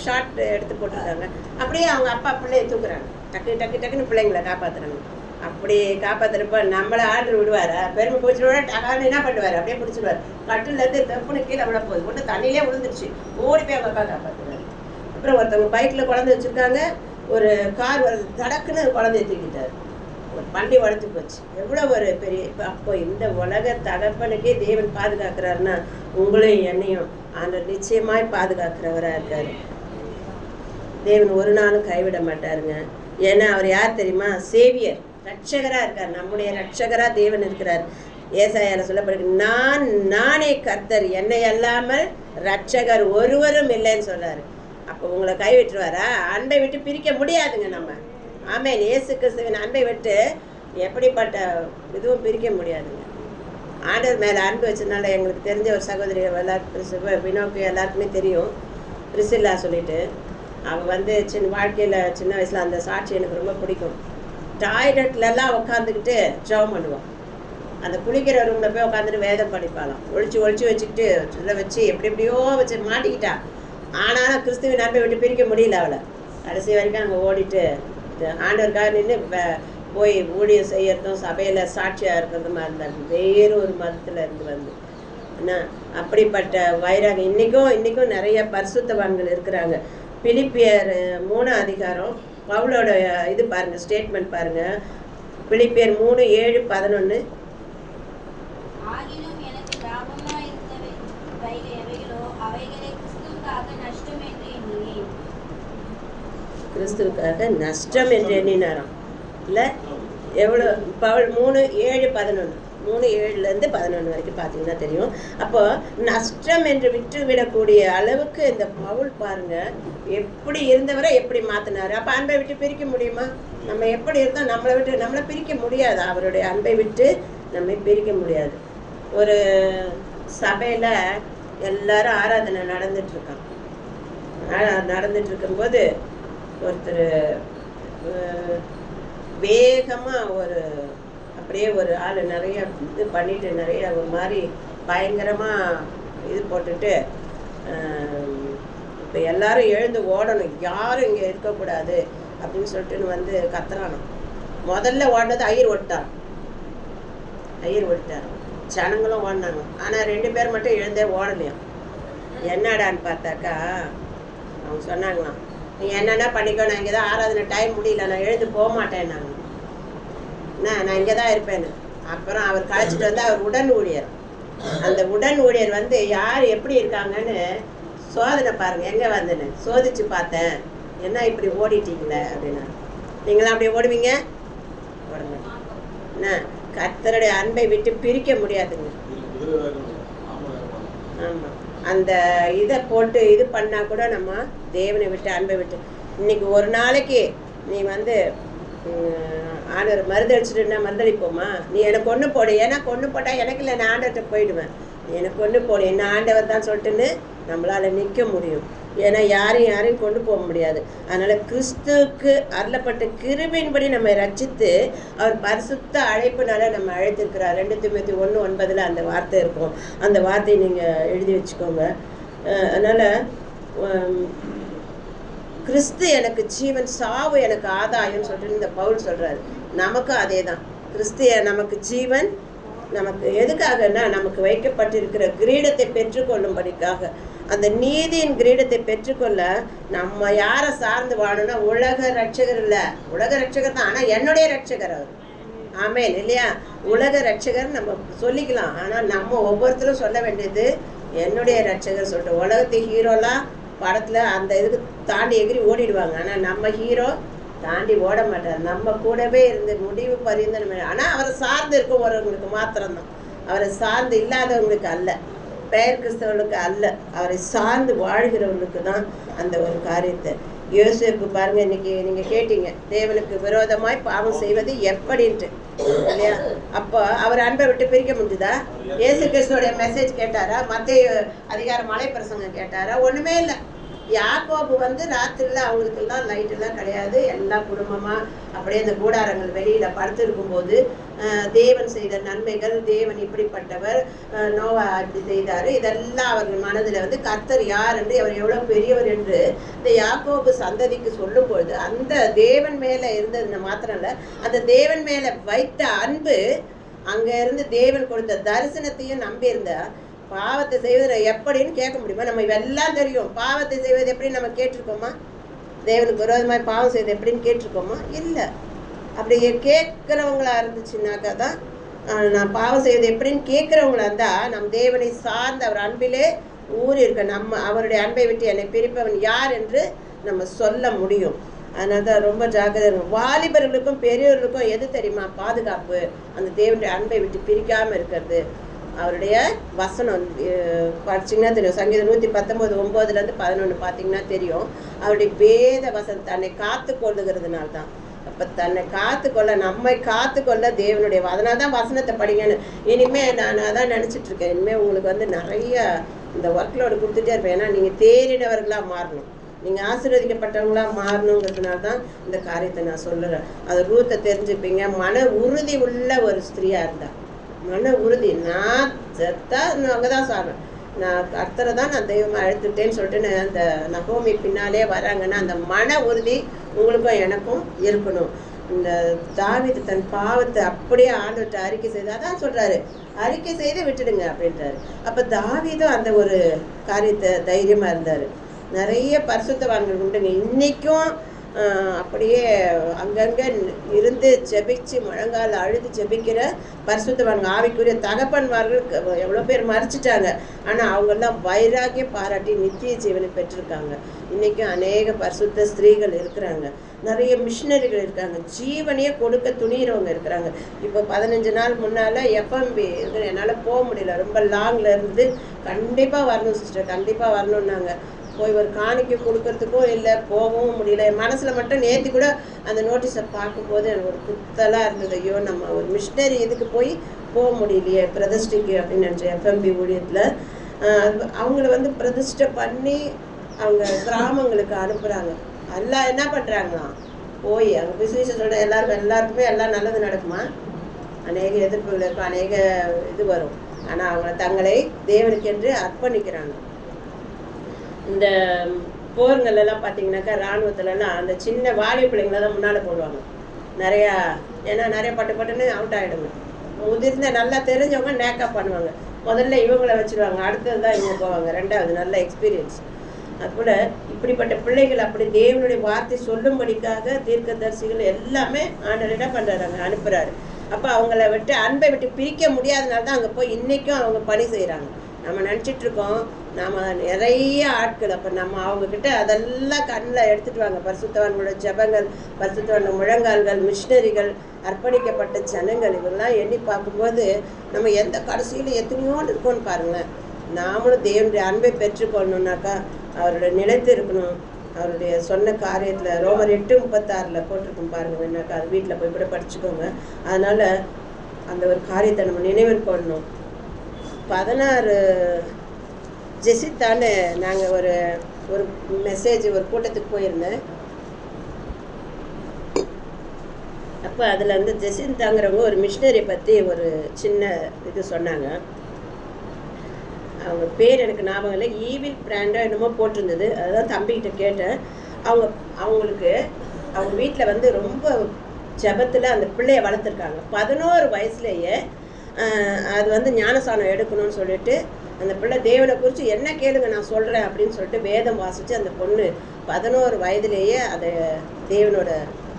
ஷார்ட் எடுத்து போட்டுருக்காங்க. அப்படியே அவங்க அப்பா பிள்ளையை தூக்குறாங்க, டக்குன்னு பிள்ளைங்களை காப்பாற்றுறாங்க. அப்படி காப்பாற்றுறப்ப நம்மளை ஆர்டர் விடுவாரா, பெருமை பிடிச்சிடுவாரா, டகான்னு என்ன பண்ணுவார், அப்படியே பிடிச்சிடுவார். கட்டுலேருந்து தப்புன்னு கீழே விட போகுது, ஒன்று தண்ணியிலே விழுந்துருச்சு, ஓடி போய் அவங்க அப்பா காப்பாற்றுறாரு. அப்புறம் ஒருத்தவங்க பைக்கில் குழந்தை வச்சுருக்காங்க, ஒரு கார் தடக்குன்னு குழந்தைய தூக்கிட்டார், ஒரு வண்டி வளர்த்து போச்சு. எவ்வளோ ஒரு பெரிய. அப்போ இந்த உலக தகப்பனுக்கே தேவன் பாதுகாக்கிறாருன்னா உங்களையும் என்னையும் ஆண்டவர் நிச்சயமாய் பாதுகாக்கிறவராக இருக்காரு. தேவன் ஒரு நாளும் கைவிட மாட்டாருங்க. ஏன்னா அவர் யார் தெரியுமா, சேவியர், ரட்சகராக இருக்கார். நம்முடைய ரட்சகராக தேவன் இருக்கிறார். ஏசாயால சொல்லப்படுது, நானே கர்த்தர், என்னை அல்லாமல் ரட்சகர் ஒருவரும் இல்லைன்னு சொல்றாரு. அப்போ உங்களை கைவிட்டுருவாரா, அன்பை விட்டு பிரிக்க முடியாதுங்க நம்ம. ஆமேன். இயேசு கிறிஸ்துவின் அன்பை விட்டு எப்படிப்பட்ட இதுவும் பிரிக்க முடியாதுங்க. ஆண்டவர் மேலே அன்பு வச்சதுனால எங்களுக்கு தெரிஞ்ச ஒரு சகோதரி எல்லாருக்கும், வினோக்கு எல்லாருக்குமே தெரியும், பிரிசில்லா சொல்லிட்டு. அவள் வந்து வாழ்க்கையில் சின்ன வயசில் அந்த சாட்சி எனக்கு ரொம்ப பிடிக்கும். டாய்லெட்லலாம் உட்காந்துக்கிட்டு ஜெபம் பண்ணுவோம். அந்த குளிக்கிற ரூமில் போய் உட்காந்துட்டு வேதம் படிப்பாளாம். ஒழிச்சு வச்சுக்கிட்டு இதில் வச்சு எப்படியோ வச்சு மாட்டிக்கிட்டா. ஆனாலும் கிறிஸ்துவின் அன்பை விட்டு பிரிக்க முடியல அவளை. கடைசி வரைக்கும் அங்கே ஓடிட்டு ஆண்டவருக்காக நின்று போய் ஊழியம் செய்யறதும் சபையில் சாட்சியாக இருக்கிறதுமா இருந்தார். வேறு ஒரு மதத்தில் இருந்து வந்து என்ன அப்படிப்பட்ட வைராகம். இன்றைக்கும் நிறைய பரிசுத்தவான்கள் இருக்கிறாங்க. பிலிப்பியர் 3 பவுலோட இது பாருங்க, ஸ்டேட்மெண்ட் பாருங்க. பிலிப்பியர் 3:7-11. கிறிஸ்துவுக்காக நஷ்டம் என்று எண்ணினாராம். இல்லை எவ்வளோ பவுல் 3:7-11 3:7 11 வரைக்கும் பார்த்தீங்கன்னா தெரியும். அப்போ நஷ்டம் என்று விட்டு விடக்கூடிய அளவுக்கு இந்த பவுல் பாருங்க எப்படி இருந்தவரை எப்படி மாற்றினாரு. அப்போ அன்பை விட்டு பிரிக்க முடியுமா? நம்ம எப்படி இருந்தோம் நம்மளை பிரிக்க முடியாது. அவருடைய அன்பை விட்டு நம்மை பிரிக்க முடியாது. ஒரு சபையில் எல்லாரும் ஆராதனை நடந்துட்டுருக்கான். நடந்துட்டு இருக்கும்போது ஒருத்தர் வேகமாக அப்படியே ஒரு ஆள் நிறைய இது பண்ணிட்டு நிறைய ஒரு மாதிரி பயங்கரமாக இது போட்டுட்டு இப்போ எல்லாரும் எழுந்து ஓடணும், யாரும் இங்கே இருக்கக்கூடாது அப்படின்னு சொல்லிட்டு கத்துறானோ. முதல்ல ஓடினது ஐயர் ஓட்டார். ஜனங்களும் ஓடினாங்க. ஆனால் 2 பேர் மட்டும் எழுந்தே ஓடலையாம். என்னடான்னு பார்த்தாக்கா அவங்க சொன்னாங்களாம், நீ என்னென்ன பண்ணிக்கோ, நான் இங்கே தான் ஆராதனை டைம் முடியல, நான் எழுந்து போக மாட்டேன், நான் இங்கே தான் இருப்பேன்னு. அப்புறம் அவர் கழிச்சிட்டு அவர் உடன் ஊழியர். அந்த உடன் ஊழியர் யார் எப்படி இருக்காங்கன்னு சோதனை பாருங்க, எங்கே வந்துன்னு சோதிச்சு பார்த்தேன், என்ன இப்படி ஓடிட்டீங்களே அப்படின்னா. நீங்களாம் அப்படி ஓடுவீங்க? ஓடுங்க. என்ன கர்த்தருடைய அன்பை விட்டு பிரிக்க முடியாதுங்க. ஆமாம், அந்த இதை போட்டு இது பண்ணால் கூட நம்ம தேவனை விட்டு அன்பை விட்டு. இன்னைக்கு ஒரு நாளைக்கு நீ ஆண்டவர் மருந்தடிச்சுட்டுன்னா மருந்தடிப்போமா? நீ எனக்கு ஒன்று போடு, ஏன்னா கொன்று போட்டால் எனக்கு இல்லை, நான் ஆண்டவர்கிட்ட போயிடுவேன். நீ எனக்கு ஒன்று போடு, என்ன ஆண்டவர் தான் சொல்லிட்டுன்னு நம்மளால் நிற்க முடியும். ஏன்னா யாரையும் கொண்டு போக முடியாது. அதனால் கிறிஸ்துவுக்கு அருளப்பட்ட கிருபையின்படி நம்ம ரட்சித்து அவர் பரிசுத்த அழைப்புனால நம்ம அழைத்திருக்கிறார். 2 தீமோத்தேயு 1:9 அந்த வார்த்தை இருக்கும். அந்த வார்த்தையை நீங்கள் எழுதி வச்சுக்கோங்க. அதனால் கிறிஸ்து எனக்கு ஜீவன், சாவு எனக்கு ஆதாயம் சொல்லிட்டு இந்த பவுல் சொல்கிறாரு. நமக்கும் அதே தான். கிறிஸ்து நமக்கு ஜீவன். நமக்கு எதுக்காகன்னா நமக்கு வைக்கப்பட்டிருக்கிற கிரீடத்தை பெற்றுக்கொள்ளும்படிக்காக. அந்த நீதியின் கிரீடத்தை பெற்றுக்கொள்ள நம்ம யாரை சார்ந்து வாழணும்னா உலக ரட்சகர் இல்லை, உலக ரட்சகர் தான், ஆனால் என்னுடைய ரட்சகர் அவர். ஆமேன் இல்லையா? உலக ரட்சகர் நம்ம சொல்லிக்கலாம், ஆனால் நம்ம ஒவ்வொருத்தரும் சொல்ல வேண்டியது என்னுடைய ரட்சகர் சொல்லிட்டு. உலகத்து ஹீரோலாம் படத்தில் அந்த இதுக்கு தாண்டி எகிரி ஓடிடுவாங்க. ஆனால் நம்ம ஹீரோ தாண்டி ஓட மாட்டார். நம்ம கூடவே இருந்து முடிவு பரிந்து நம்ம. ஆனால் அவரை சார்ந்து இருக்கவங்களுக்கு மாத்திரம்தான், அவரை சார்ந்து இல்லாதவங்களுக்கு அல்ல, பெயர் கிறிஸ்தவர்களுக்கு அல்ல, அவரை சார்ந்து வாழ்கிறவர்களுக்கு தான் அந்த ஒரு காரியத்தை. யோசேப்பு பாருங்க, இன்னைக்கு நீங்க கேட்டீங்க தேவனுக்கு விரோதமாய் பாவம் செய்வது எப்படின்ட்டு இல்லையா? அப்போ அவர் அன்பை விட்டு பிரிக்க முடிஞ்சுதா? இயேசு கிறிஸ்துவோடைய மெசேஜ் கேட்டாரா? மத்தேயு அதிகாரம் மலை பிரசங்கம் கேட்டாரா? ஒண்ணுமே இல்லை. யாக்கோபு ராத்திரில அவங்களுக்கெல்லாம் லைட்டெல்லாம் கிடையாது, எல்லா குடும்பமாக அப்படியே இந்த கூடாரங்கள் வெளியில் படுத்து இருக்கும்போது தேவன் செய்த நன்மைகள், தேவன் இப்படிப்பட்டவர், நோவா இப்படி செய்தார், இதெல்லாம் அவர்கள் மனதில் கர்த்தர் யார் என்று, அவர் எவ்வளோ பெரியவர் என்று இந்த யாக்கோபு சந்ததிக்கு சொல்லும்பொழுது அந்த தேவன் மேலே இருந்தது மாத்திரம் இல்லை, அந்த தேவன் மேலே வைத்த அன்பு, அங்கே இருந்து தேவன் கொடுத்த தரிசனத்தையும் நம்பியிருந்தா பாவத்தை செய்வது எப்படின்னு கேட்க முடியுமா? நம்ம இவெல்லாம் தெரியும். பாவத்தை செய்வது எப்படின்னு நம்ம கேட்டிருக்கோமா? தேவனுக்கு விரோதமாக பாவம் செய்வது எப்படின்னு கேட்டிருக்கோமா? இல்லை. அப்படி கேட்குறவங்களா இருந்துச்சுன்னாக்கா தான், நான் பாவம் செய்வது எப்படின்னு கேட்குறவங்களா இருந்தால் நம் தேவனை சார்ந்து அவர் அன்பிலே ஊறி இருக்க, நம்ம அவருடைய அன்பை விட்டு என்னை பிரிப்பவன் யார் என்று நம்ம சொல்ல முடியும். அதனால தான் ரொம்ப ஜாக்கிரதை இருக்கும். வாலிபர்களுக்கும் பெரியவர்களுக்கும் எது தெரியுமா பாதுகாப்பு? அந்த தேவனுடைய அன்பை விட்டு பிரிக்காமல் இருக்கிறது. அவருடைய வசனம் படிச்சிங்கன்னா தெரியும். சங்கீதம் 119:9-11 பார்த்தீங்கன்னா தெரியும். அவருடைய வேத வசனம் தன்னை காத்து கொள்ளுகிறதுனால தான். அப்போ தன்னை காத்துக்கொள்ள, நம்மை காத்துக்கொள்ள தேவனுடைய, அதனால தான் வசனத்தை படிங்கன்னு. இனிமேல் நான் அதான் நினச்சிட்டு இருக்கேன். இனிமேல் உங்களுக்கு நிறைய இந்த ஒர்க்லோடு கொடுத்துட்டே இருப்பேன். ஏன்னா நீங்கள் தேறினவர்களாக மாறணும், நீங்கள் ஆசீர்வதிக்கப்பட்டவங்களாக மாறணுங்கிறதுனால தான் இந்த காரியத்தை நான் சொல்லுறேன். அது ரூத்தை தெரிஞ்சுப்பீங்க. மன உறுதி உள்ள ஒரு ஸ்திரீயாக இருந்தா, மன உறுதி, நான் செத்தா அங்கே தான் சாவேன், நான் கர்த்தரை தான் நான் தெய்வமாக அழைத்துட்டேன்னு சொல்லிட்டு அந்த நகோமி பின்னாலே வராங்கன்னா அந்த மன உறுதி உங்களுக்கும் எனக்கும் இருக்கணும். இந்த தாவீது தன் பாவத்தை அப்படியே ஆண்டவர்கிட்ட அறிக்கை செய்து, அதான் சொல்கிறாரு, அறிக்கை செய்து விட்டுடுங்க அப்படின்றாரு. அப்போ தாவீதும் அந்த ஒரு காரியத்தை தைரியமாக இருந்தார். நிறைய பரிசுத்தவான்கள் உண்டுங்க. இன்றைக்கும் அப்படியே அங்கங்கே இருந்து ஜெபிச்சு முழங்கால் அழுது ஜெபிக்கிற பரிசுத்தவான்கள், ஆவிக்குரிய தகப்பன்மார்கள் எவ்வளோ பேர் மறைச்சிட்டாங்க. ஆனால் அவங்கெல்லாம் வைராகிய பாராட்டி நித்திய ஜீவனை பெற்றிருக்காங்க. இன்றைக்கும் அநேக பரிசுத்த ஸ்திரீகள் இருக்கிறாங்க, நிறைய மிஷினரிகள் இருக்காங்க, ஜீவனையே கொடுக்க துணிகிறவங்க இருக்கிறாங்க. இப்போ 15 நாள் முன்னால் எஃப்எம்பி என்னால் போக முடியல, ரொம்ப லாங்கில் இருந்து. கண்டிப்பாக வரணும் சிஸ்டர், கண்டிப்பாக வரணுன்னாங்க. போய் ஒரு காணிக்கை கொடுக்கறதுக்கும் இல்லை, போகவும் முடியல. என் மனசில் மட்டும் நேற்று கூட அந்த நோட்டீஸை பார்க்கும்போது எனக்கு ஒரு குத்தலாக இருந்தது. ஐயோ, நம்ம ஒரு மிஷினரி இதுக்கு போக முடியலையே பிரதிஷ்டைக்கு அப்படின்னு நினச்சேன். எஃப்எம்பி ஊழியத்தில் அவங்கள பிரதிஷ்டை பண்ணி அவங்க கிராமங்களுக்கு அனுப்புகிறாங்க. எல்லாம் என்ன பண்ணுறாங்களாம், போய் அங்கே விசேஷத்தோட எல்லாருக்குமே எல்லாம் நல்லது நடக்குமா? அநேக எதிர்ப்புகள் இருக்கும், அநேக இது வரும். ஆனால் அவங்க தங்களை தேவனுக்கென்று அர்ப்பணிக்கிறாங்க. இந்த போருங்களெல்லாம் பார்த்தீங்கன்னாக்கா இராணுவத்துலலாம் அந்த சின்ன வாலி பிள்ளைங்களை தான் முன்னால் போடுவாங்க நிறையா. ஏன்னா நிறைய பட்டுன்னு அவுட் ஆகிடுங்க. முதிர்ந்த நல்லா தெரிஞ்சவங்க நேக்கப் பண்ணுவாங்க. முதல்ல இவங்களை வச்சுருவாங்க, அடுத்தது தான் இவங்க போவாங்க. ரெண்டாவது நல்ல எக்ஸ்பீரியன்ஸ். அதுபோல் இப்படிப்பட்ட பிள்ளைகள் அப்படி தேவனுடைய வார்த்தை சொல்லும்படிக்காக தீர்க்கதரிசிகள் எல்லாமே ஆண்டவர் என்ன பண்ணுறாங்க, அனுப்புகிறாரு. அப்போ அவங்கள விட்டு அன்பை விட்டு பிரிக்க முடியாதனால தான் அங்கே போய் இன்றைக்கும் அவங்க பணி செய்கிறாங்க. நம்ம நினச்சிட்ருக்கோம் நாம் நிறைய ஆட்கள், அப்போ நம்ம அவங்கக்கிட்ட அதெல்லாம் கண்ணில் எடுத்துகிட்டு வாங்க. பரிசுத்தவான்களோட ஜெபங்கள், பரிசுத்தவான்கள் முழங்கால்கள், மிஷினரிகள், அர்ப்பணிக்கப்பட்ட ஜனங்கள், இவெல்லாம் எண்ணி பார்க்கும்போது நம்ம எந்த கடைசியில் எத்தனையோடு இருக்கோன்னு பாருங்களேன். நாமளும் தேவனுடைய அன்பை பெற்றுக்கொள்ளணுன்னாக்கா அவருடைய நிலைத்து இருக்கணும். அவருடைய சொன்ன காரியத்தில் ரோமர் 8:36 போட்டிருக்கும் பாருங்க. என்னக்கா அது வீட்டில் போய் கூட படிச்சுக்கோங்க. அதனால் அந்த ஒரு காரியத்தை நம்ம நினைவில் கொள்ளணும். 16 ஜெசித்தான்னு நாங்கள் ஒரு மெசேஜ் ஒரு கூட்டத்துக்கு போயிருந்தேன். அப்போ அதில் ஜெசிந்தாங்கிறவங்க ஒரு மிஷினரி பற்றி ஒரு சின்ன இது சொன்னாங்க. அவங்க பேர் எனக்கு ஞாபகம் இல்லை, ஈவில் பிராண்டோ என்னமோ போட்டிருந்தது. அதுதான் தம்பிக்கிட்ட கேட்டேன். அவங்களுக்கு அவங்க வீட்டில் ரொம்ப ஜபத்தில் அந்த பிள்ளையை வளர்த்துருக்காங்க. 11 வயசுலேயே அது ஞானசானம் எடுக்கணும்னு சொல்லிட்டு அந்த பிள்ளை தேவனை குறித்து என்ன கேளுங்க நான் சொல்கிறேன் அப்படின்னு சொல்லிட்டு வேதம் வாசித்து அந்த பொண்ணு 11 வயதுலேயே அதை தேவனோட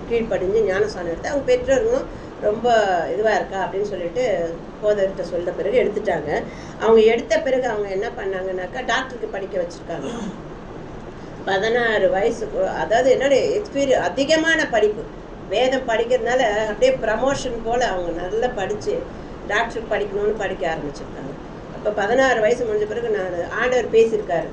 கீழ்ப்படிஞ்சு ஞானசானம் எடுத்து அவங்க பெற்றோர்களும் ரொம்ப இதுவாக இருக்கா அப்படின்னு சொல்லிட்டு போதர்கிட்ட சொல்ல பிறகு எடுத்துட்டாங்க. அவங்க எடுத்த பிறகு அவங்க என்ன பண்ணாங்கன்னாக்கா டாக்டருக்கு படிக்க வச்சுருக்காங்க. 16 வயசுக்கு, அதாவது என்னோட எக்ஸ்பீரியன்ஸ் அதிகமான படிப்பு, வேதம் படிக்கிறதுனால அப்படியே ப்ரமோஷன் போல் அவங்க நல்லா படித்து டாக்டருக்கு படிக்கணும்னு படிக்க ஆரம்பிச்சிருக்காங்க. அப்போ 16 வயசு முடிஞ்ச பிறகு ஆண்டவர் பேசியிருக்காரு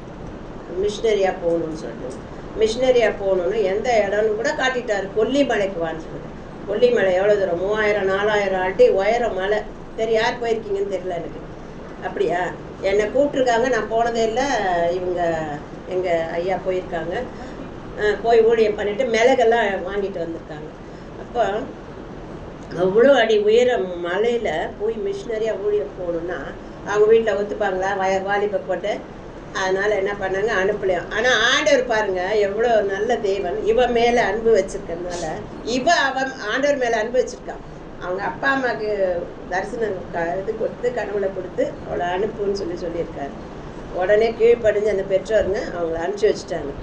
மிஷினரியாக போகணும்னு சொல்லிட்டு. மிஷினரியாக போகணுன்னு எந்த இடம்னு கூட காட்டிட்டார். கொல்லிமலைக்கு வான்னு சொல்லிட்டு. கொல்லிமலை எவ்வளோ தூரம், 3000-4000 அடி உயரம் மலை. சரி, யார் போயிருக்கீங்கன்னு தெரியல எனக்கு. அப்படியா, என்னை கூப்பிட்ருக்காங்க, நான் போனதே இல்லை. இவங்க எங்கள் ஐயா போயிருக்காங்க, போய் ஊழியம் பண்ணிவிட்டு மிளகெல்லாம் வாங்கிட்டு வந்திருக்காங்க. அப்போ அவ்வளோ அடி உயரம் மலையில் போய் மிஷினரியாக ஊழியம் போகணுன்னா அவங்க வீட்டில் ஒத்துப்பாங்களா? வாலிப போட்டு. அதனால் என்ன பண்ணாங்க, அனுப்பலையும். ஆனால் ஆண்டவர் பாருங்கள் எவ்வளோ நல்ல தேவன். இவன் மேலே அன்பு வச்சுருக்கனால அவன் ஆண்டவர் மேலே அன்பு வச்சுருக்கான். அவங்க அப்பா அம்மாவுக்கு தரிசனம் இது கொடுத்து கனவுல கொடுத்து அவளை அனுப்புன்னு சொல்லியிருக்காரு. உடனே கீழ்ப்படிஞ்சு அந்த பெற்றோருங்க அவங்கள அனுப்பிச்சி வச்சுட்டாங்க.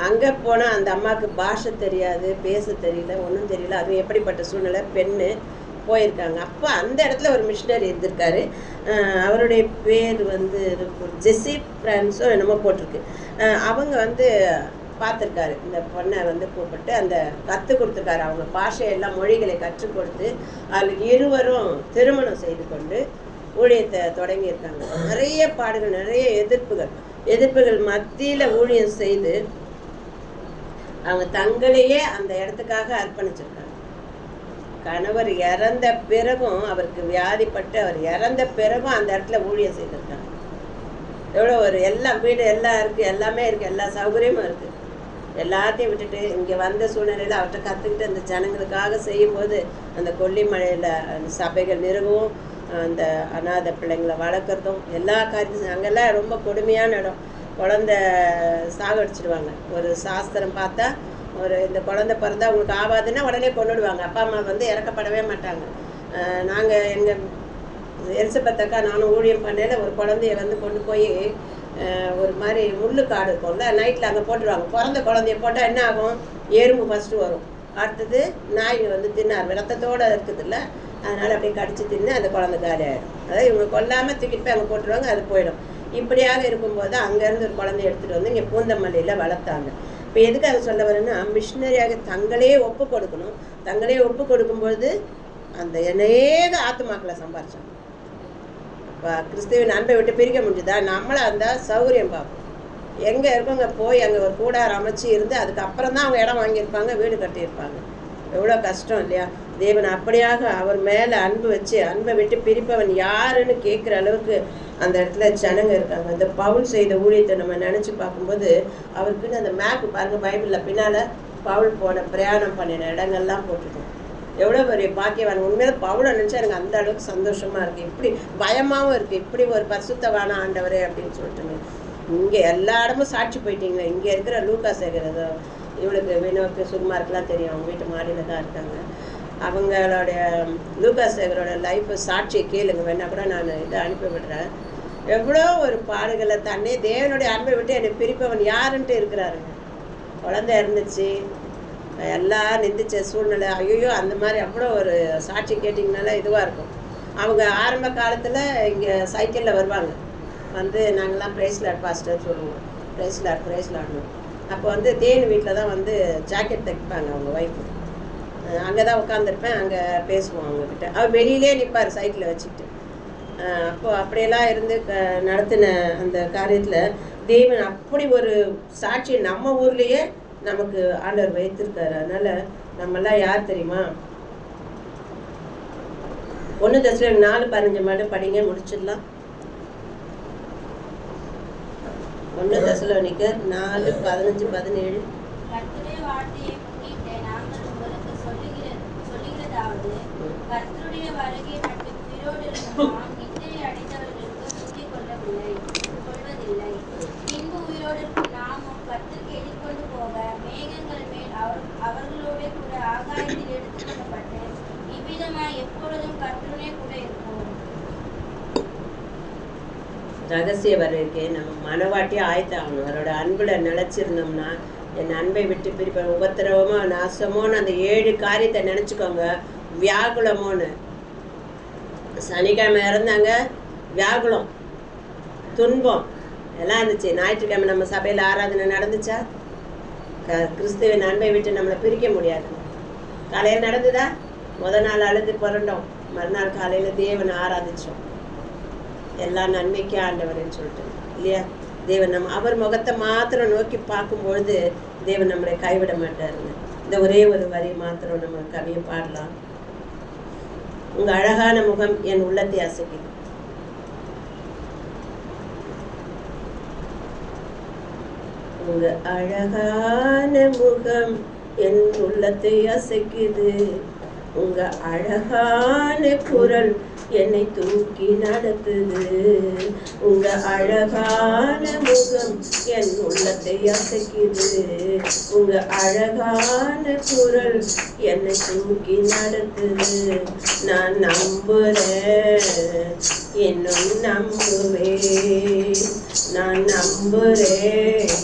அங்கே போனால் அந்த அம்மாவுக்கு பாஷை தெரியாது, பேச தெரியல, ஒன்றும் தெரியல. அது எப்படிப்பட்ட சூழ்நிலை, பெண்ணு போயிருக்காங்க. அப்போ அந்த இடத்துல ஒரு மிஷினரி இருந்திருக்காரு. அவருடைய பேர் ஜெசி பிரான்ஸோ என்னமோ போட்டிருக்கு. அவங்க பார்த்துருக்காரு. இந்த பொண்ணை கூப்பிட்டு அந்த கற்றுக் கொடுத்துருக்காரு. அவங்க பாஷையெல்லாம் மொழிகளை கற்றுக் கொடுத்து அதில் இருவரும் திருமணம் செய்து கொண்டு ஊழியத்தை தொடங்கியிருக்காங்க. நிறைய பாடுகள், நிறைய எதிர்ப்புகள் மத்தியில் ஊழியம் செய்து அவங்க தங்களையே அந்த இடத்துக்காக அர்ப்பணிச்சிருக்காங்க. கணவர் இறந்த பிறகும், அவருக்கு வியாதிப்பட்டு அவர் இறந்த பிறகும் அந்த இடத்துல ஊழியம் செய்திருக்காங்க. எவ்வளோ எல்லாம் வீடு எல்லாம் இருக்குது, எல்லாமே இருக்குது, எல்லா சௌகரியமும் இருக்குது. எல்லாத்தையும் விட்டுட்டு இங்கே வந்த சூழ்நிலையில் அவர்கிட்ட கற்றுக்கிட்டு அந்த ஜனங்களுக்காக செய்யும்போது அந்த கொல்லிமலையில் அந்த சபைகள் நிறுவவும், அந்த அநாத பிள்ளைங்களை வளர்க்குறதும், எல்லா காரியத்தையும். அங்கெல்லாம் ரொம்ப கொடுமையான இடம். குழந்த சாகடிச்சிடுவாங்க. ஒரு சாஸ்திரம் பார்த்தா இந்த குழந்தை பிறந்தா அவங்களுக்கு ஆகாதுன்னா உடனே கொண்டுடுவாங்க. அப்பா அம்மா இறக்கப்படவே மாட்டாங்க. நாங்கள் எங்கள் எலிசபெத்தக்கா நானும் ஊழியம் பண்ணையில் ஒரு குழந்தைய கொண்டு போய் ஒரு மாதிரி முள்ளு காடு இருக்கும்ல, நைட்டில் அங்கே போட்டுருவாங்க. பிறந்த குழந்தைய போட்டால் என்ன ஆகும்? எறும்பு ஃபஸ்ட்டு வரும், அடுத்தது நாய் வந்து தின்னார், ரத்தத்தோடு இருக்குதுல்ல, அதனால் அப்படியே கடிச்சு தின்னு அந்த குழந்தை காலி ஆகிடும். அதாவது இவங்க கொல்லாமல் தூக்கிட்டு போய் அங்கே போட்டுருவாங்க, அது போயிடும். இப்படியாக இருக்கும்போது அங்கேருந்து ஒரு குழந்தைய எடுத்துகிட்டு வந்து இங்கே பூந்தமல்லியில் வளர்த்தாங்க. இப்போ எதுக்கு அதை சொல்ல வரேன்னா, மிஷினரியாக தங்களே ஒப்பு கொடுக்கணும். தங்களே ஒப்பு கொடுக்கும்பொழுது அந்த அநேக ஆத்துமாக்களை சம்பாரிச்சாங்க. இப்போ கிறிஸ்துவின் அன்பை விட்டு பிரிக்க முடிஞ்சுதா? நம்மளை அந்த சௌகரியம் பார்ப்போம். எங்கே இருக்கவங்க போய் அங்கே ஒரு கூடாரம் அமைச்சு இருந்து அதுக்கப்புறம் தான் அவங்க இடம் வாங்கியிருப்பாங்க, வீடு கட்டியிருப்பாங்க. எவ்வளோ கஷ்டம் இல்லையா? தேவன் அப்படியாக அவர் மேலே அன்பு வச்சு அன்பை விட்டு பிரிப்பவன் யாருன்னு கேட்குற அளவுக்கு அந்த இடத்துல ஜனங்க இருக்காங்க. இந்த பவுல் செய்த ஊழியத்தை நம்ம நினச்சி பார்க்கும்போது அவருக்குன்னு அந்த மேப்பு பாருங்கள், பைபிளில் பின்னால் பவுல் போன பிரயாணம் பண்ணின இடங்கள்லாம் போட்டுருக்கோம். எவ்வளோ பெரிய பாக்கியவான்! உண்மையில பவுலை நினச்சா எனக்கு அந்த அளவுக்கு சந்தோஷமாக இருக்குது. இப்படி பயமாகவும் இருக்குது, இப்படி ஒரு பரிசுத்தவான ஆண்டவரே அப்படின்னு சொல்லிட்டுங்க. இங்கே எல்லா இடமும் சாட்சி போயிட்டீங்க. இங்கே இருக்கிற லூக்கா சேகரதோ இவளுக்கு வினோக்கு சுகுமாருக்கெலாம் தெரியும், அவங்க வீட்டு மாடியில் தான் இருக்காங்க. அவங்களுடைய லூக்கா சேகரோட லைஃப் சாட்சியை கேளுங்க, வேணா கூட நான் இதை அனுப்பி விடுறேன். எவ்வளோ ஒரு பாடுகளை தண்ணி தேவனுடைய அன்பை விட்டு என்னை பிரிப்பவன் யாருன்ட்டு இருக்கிறாருங்க. குழந்தை இருந்துச்சு, எல்லாம் நிந்திச்ச சூழ்நிலை, ஐயோ அந்த மாதிரி அவ்வளோ ஒரு சாட்சி கேட்டிங்கனால இதுவாக இருக்கும். அவங்க ஆரம்ப காலத்தில் இங்கே சைக்கிளில் வருவாங்க, வந்து நாங்கள்லாம் ப்ரைஸ்லாட் பாஸ்டர் சொல்லுவோம், ப்ரைஸ்லாட்னு. அப்போ வந்து தேனி வீட்டில் தான் வந்து ஜாக்கெட் தைப்பாங்க அவங்க ஒய்ஃபு. அங்கே தான் உட்காந்துருப்பேன், அங்கே பேசுவோம் அவங்கக்கிட்ட. அவர் வெளியிலே நிற்பார் சைக்கிளை வச்சுக்கிட்டு. அப்போது அப்படியெல்லாம் இருந்து நடத்தின அந்த காரியத்தில் தேவன் அப்படி ஒரு சாட்சி நம்ம ஊர்லேயே நமக்கு ஆண்டவர் வைத்திருக்காரு. அதனால் நம்மெல்லாம் யார் தெரியுமா? 1 தெசலோனிக்கர் 4:15 மட்டும் படிங்க, முடிச்சிடலாம். 1 தெசலோனிக்கர் 4:15-17. கர்த்தருடைய வார்த்தையை முன்னிட்டு நாங்கள் உங்களுக்கு சொல்லுகிறதாவது, கர்த்தருடைய வருகை மட்டும் உயிரோடு இருந்த நாம் நித்திரை அடைந்தவர்களுக்கு முந்திக் கொள்வதில்லை. பின்பு உயிரோடு இருக்கும் நாமும் கர்த்தருக்கு எதிர்கொண்டு போக மேகங்கள் மேல் அவர்களோட கூட ஆகாயத்தில் எடுத்துக் கொள்ளப்பட்டு இவ்விதமாய் எப்பொழுதும் கர்த்தருடனே கூட இருப்போம். ரகசிய வருகைக்கு நம்ம மனவாட்டி ஆயத்தாகணும். அவரோட அன்புல நிலைச்சிருந்தோம்னா, என் அன்பை விட்டு பிரிப்பேன், உபத்திரவமோ நாசமோன்னு அந்த 7 காரியத்தை நினச்சிக்கோங்க. வியாகுலமோன்னு சனிக்கிழமை இறந்தாங்க, வியாகுலம், துன்பம் எல்லாம் இருந்துச்சு. ஞாயிற்றுக்கிழமை நம்ம சபையில் ஆராதனை நடந்துச்சா? கிறிஸ்துவின் அன்பை விட்டு நம்மளை பிரிக்க முடியாது. காலையில் நடந்துதா? முதல் நாள் அழுது புரண்டோம், மறுநாள் காலையில் தேவனை ஆராதிச்சோம். எல்லா நன்மைக்கே ஆண்டவர்ன்னு சொல்லிட்டு இல்லையா? தேவன் நம்ம அவர் முகத்தை மாத்திரம் நோக்கி பார்க்கும்பொழுது தேவன் நம்மளை கைவிட மாட்டாருங்க. இந்த ஒரே ஒரு வரி மாத்திரம் நம்ம கவியை பாடலாம். உங்க அழகான முகம் என் உள்ளத்தை அசைக்குது. உங்க அழகான முகம் என் உள்ளத்தை அசைக்குது. உங்க அழகான குரல் என்னை தூக்கி நடத்துது. உங்க அழகான முகம் என் உள்ளத்தை அசைக்குது. உங்க அழகான குரல் என்னை தூக்கி நடத்துது. நான் நம்புறேன், இன்னும் நம்புவேன். நான் நம்புறேன்,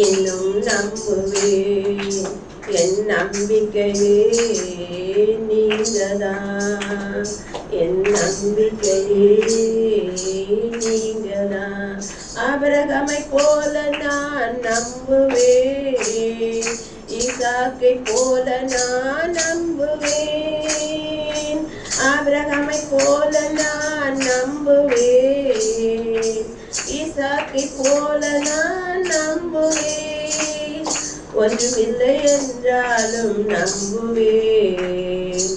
இன்னும் நம்புவேன். என் நம்பிக்கையே நீங்கதான், என் நம்பிக்கையே நீங்கதான். ஆபிரகாமை போல நான் நம்புவேன், ஈசாக்கை போல நான் நம்புவேன். ஆபிரகாமை போல நான் நம்புவேன், ஈசாக்கை போல நான் நம்புவேன். ஒன்றுமில்லை என்றாலும் நம்புவேன்,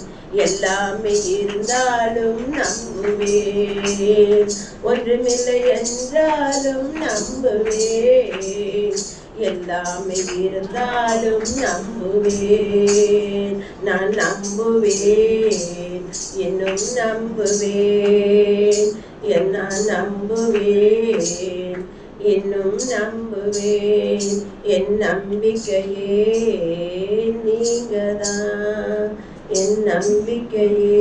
எல்லாமே இருந்தாலும் நம்புவேன். ஒன்றுமில்லை என்றாலும் நம்புவேன், எல்லாமே இருந்தாலும் நம்புவேன். நான் நம்புவேன், இன்னும் நம்புவேன். நான் நம்புவேன், இன்னும் நம்புவேன். என் நம்பிக்கையே நீங்கதான், என் நம்பிக்கையே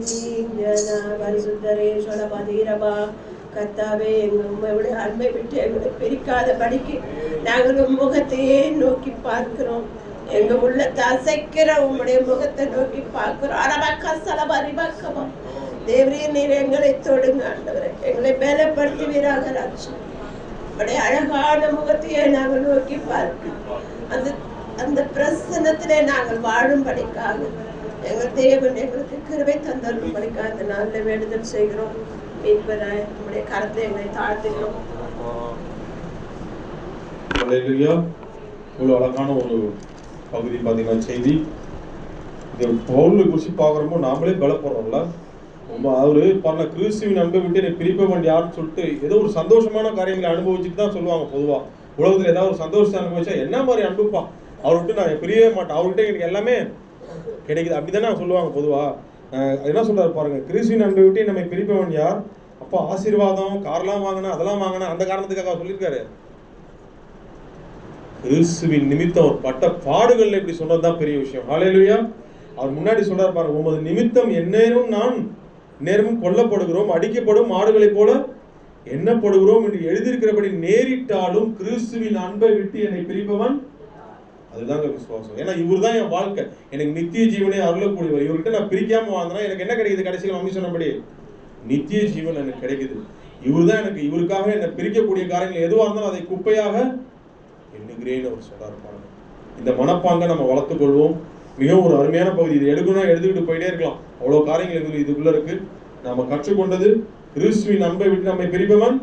நீங்கதான். பரிசுத்தரே சொல்லபாதீரபா கர்த்தாவே உங்களுடைய அன்பை விட்டு எங்களை பிரிக்காத படிக்கு நாங்கள் முகத்தையே நோக்கி பார்க்கிறோம். எங்க உள்ளத்தை அசைக்கிற உங்களுடைய முகத்தை நோக்கி பார்க்கிறோம். அரபக்கசலபரிபக்கமா தேவரே, நீர் எங்களை தொடுங்க ஆண்டவரே, எங்களை பலப்படுத்துவீராக ராஜா. உங்களுடைய அழகான முகத்தையே நாங்கள் நோக்கி பார்க்கிறோம். அந்த பிரசன்னத்திலே நாங்கள் வாழும்படிக்காக எங்கள் தேவன் எங்களுக்கு கிருபை தந்தரும்படிக்காக அந்த நாளில் வேண்டுதல் செய்கிறோம். மீட்பராய் உங்களுடைய கரத்தை எங்களை தாழ்த்துகிறோம். இவ்வளவு அழகான ஒரு பகுதி பார்த்தீங்கன்னா செய்தி. இந்த பவுலை குறிச்சு பார்க்குறப்போ நாமளே பலப்படுறோம்ல. அவரு பண்ண கிறிஸ்துவின் அன்பை விட்டு என்னை பிரிப்பவன் யாருன்னு சொல்லிட்டு ஏதோ ஒரு சந்தோஷமான காரியங்களை அனுபவிச்சுட்டு தான் சொல்லுவாங்க. பொதுவாக உலகத்தில் ஏதாவது ஒரு சந்தோஷத்தை அனுபவிச்சா என்ன மாதிரி அன்புப்பா, அவர் விட்டு நான் பிரியவே மாட்டேன், அவர்கிட்ட எனக்கு எல்லாமே கிடைக்குது அப்படிதானே சொல்லுவாங்க பொதுவாக. என்ன சொல்றாரு பாருங்க, கிறிஸ்துவின் அன்பை விட்டு நம்மை பிரிப்பவன் யார்? அப்போ ஆசீர்வாதம், கார்லாம் வாங்கினா அதெல்லாம் வாங்கினா அந்த காரணத்துக்காக அவர் சொல்லியிருக்காரு. கிறிஸ்துவின் நிமித்தம் அவர் பட்ட பாடுகள் இப்படி சொன்னதுதான் பெரிய விஷயம். ஹல்லேலூயா. அவர் முன்னாடி சொல்றாரு பாருங்க, உமது நிமித்தம் எந்நேரம் நான் நேரமும் கொல்லப்படுகிறோம், அடிக்கப்படும் ஆடுகளைப் போல எண்ணப்படுகிறோம் என்று எழுதியிருக்கிறபடி நேரிட்டாலும் கிறிஸ்துவின் அன்பை விட்டு என்னை பிரிப்பவன் அதுதாங்க விசுவாசம். ஏன்னா இவர் தான் என் வாழ்க்கை, எனக்கு நித்திய ஜீவனை அருளக்கூடியவர். இவர்கிட்ட நான் பிரிக்காம வாழ்ந்தேன்னா எனக்கு என்ன கிடைக்குது? கடைசியில் மம்மி சொன்னபடி நித்திய ஜீவன் எனக்கு கிடைக்குது. இவர் தான் எனக்கு, இவருக்காக என்னை பிரிக்கக்கூடிய காரியங்கள் எதுவாக இருந்தாலும் அதை குப்பையாக எண்ணுகிறேன்னு அவர் சொல்றாரு பாருங்க. இந்த மனப்பாங்க நம்ம வளர்த்துக் கொள்வோம். மிகவும் ஒரு அருமையான பகுதி. இது எடுக்கணும், எழுதிக்கிட்டு போயிட்டே இருக்கலாம். அவ்வளோ காரியங்கள் இதுக்குள்ள இருக்கு. நாம கற்றுக்கொண்டது கிறிஸ்துவின் அன்பை விட்டு நம்மை பிரிப்பவன்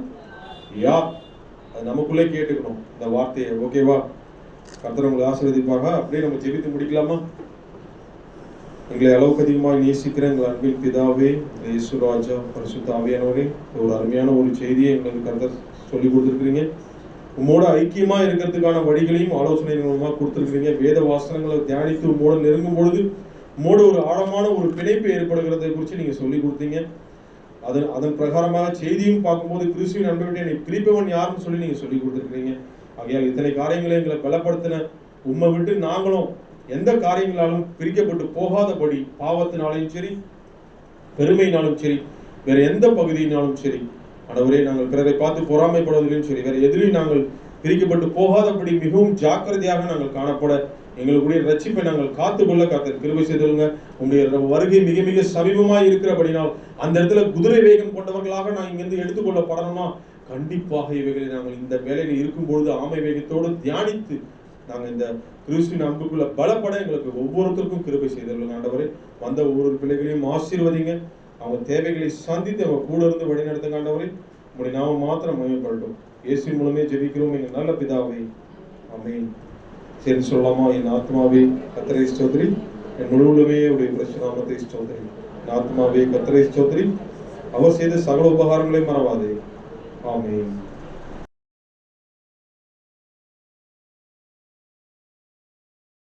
யார்? அது நமக்குள்ளே கேட்டுக்கணும் இந்த வார்த்தையை. ஓகேவா? கர்த்தர் உங்களை ஆசீர்வதிப்பாங்க. அப்படியே நம்ம ஜெபித்து முடிக்கலாமா? எங்களை அளவுக்கு அதிகமாக நேசிக்கிற எங்கள் அன்பின் பிதாவே, இயேசு ராஜா, பரிசுத்த ஆவியானவரே, ஒரு அருமையான ஒரு செய்தியை எங்களுக்கு கர்த்தர் சொல்லி கொடுத்துருக்கிறீங்க. உம்மோட ஐக்கியமா இருக்கிறதுக்கான வழிகளையும் ஆலோசனை மூலமா கொடுத்துருக்கிறீங்க. வேத வாசனங்களை தியானித்து உம்மோட நெருங்கும் பொழுது உம்மோட ஒரு ஆழமான ஒரு பிணைப்பு ஏற்படுகிறதை குறித்து நீங்க சொல்லி கொடுத்தீங்க. அதன் பிரகாரமாக செய்தியும் பார்க்கும்போது கிறிஸ்துவின் அன்பை விட்டு என்னை பிரிப்பவன் யாருன்னு சொல்லி நீங்க சொல்லி கொடுத்துருக்கிறீங்க. ஆகையால் இத்தனை காரியங்களை எங்களை பலப்படுத்தின உம்மை விட்டு நாங்களும் எந்த காரியங்களாலும் பிரிக்கப்பட்டு போகாதபடி, பாவத்தினாலும் சரி, பெருமையினாலும் சரி, வேற எந்த பகுதியினாலும் சரி, ஆண்டவரே, நாங்கள் பிறரை பார்த்து பொறாமைப்படுவதிலும் சரி, வேற எதிலையும் நாங்கள் பிரிக்கப்பட்டு போகாதபடி மிகவும் ஜாக்கிரதையாக நாங்கள் காணப்பட எங்களுடைய ரட்சிப்பை நாங்கள் காத்துக்கொள்ள கர்த்தர் கிருபை செய்துள்ளுங்க. உங்களுடைய வருகை மிக மிக சமீபமாய் இருக்கிறபடினால் அந்த இடத்துல குதிரை வேகம் கொண்டவர்களாக நான் இங்கிருந்து எடுத்துக்கொள்ளப்படணும்னா கண்டிப்பாக இவைகளை நாங்கள் இந்த வேலையில இருக்கும்பொழுது ஆமை வேகத்தோடு தியானித்து நாங்கள் இந்த கிறிஸ்துவின் அன்புக்குள்ள பலப்பட எங்களுக்கு ஒவ்வொருத்தருக்கும் கிருபை செய்துள்ளுங்க. ஆண்டவரே, வந்த ஒவ்வொரு பிள்ளைகளையும் ஆசீர்வதிங்க. அவங்க தேவைகளை சந்தித்து அவங்க கூட இருந்து வழிநடத்துங்க. ஆண்டவரே, உங்களுடைய நாம மாத்திரம் மகிமைப்படட்டும். இயேசுவின் மூலமே ஜெபிக்கிறோம் எங்கள் நல்ல பிதாவே, ஆமென். சரி சொல்லலாமா? என் ஆத்மாவே கர்த்தரை ஸ்தோத்திரி, என் முழுவதுமே உடைய பரிசுத்த நாமத்தை ஸ்தோத்திரி. என் ஆத்மாவே கர்த்தரை ஸ்தோத்திரி, அவர் செய்த சகல உபகாரங்களை மறவாதே. ஆமென்.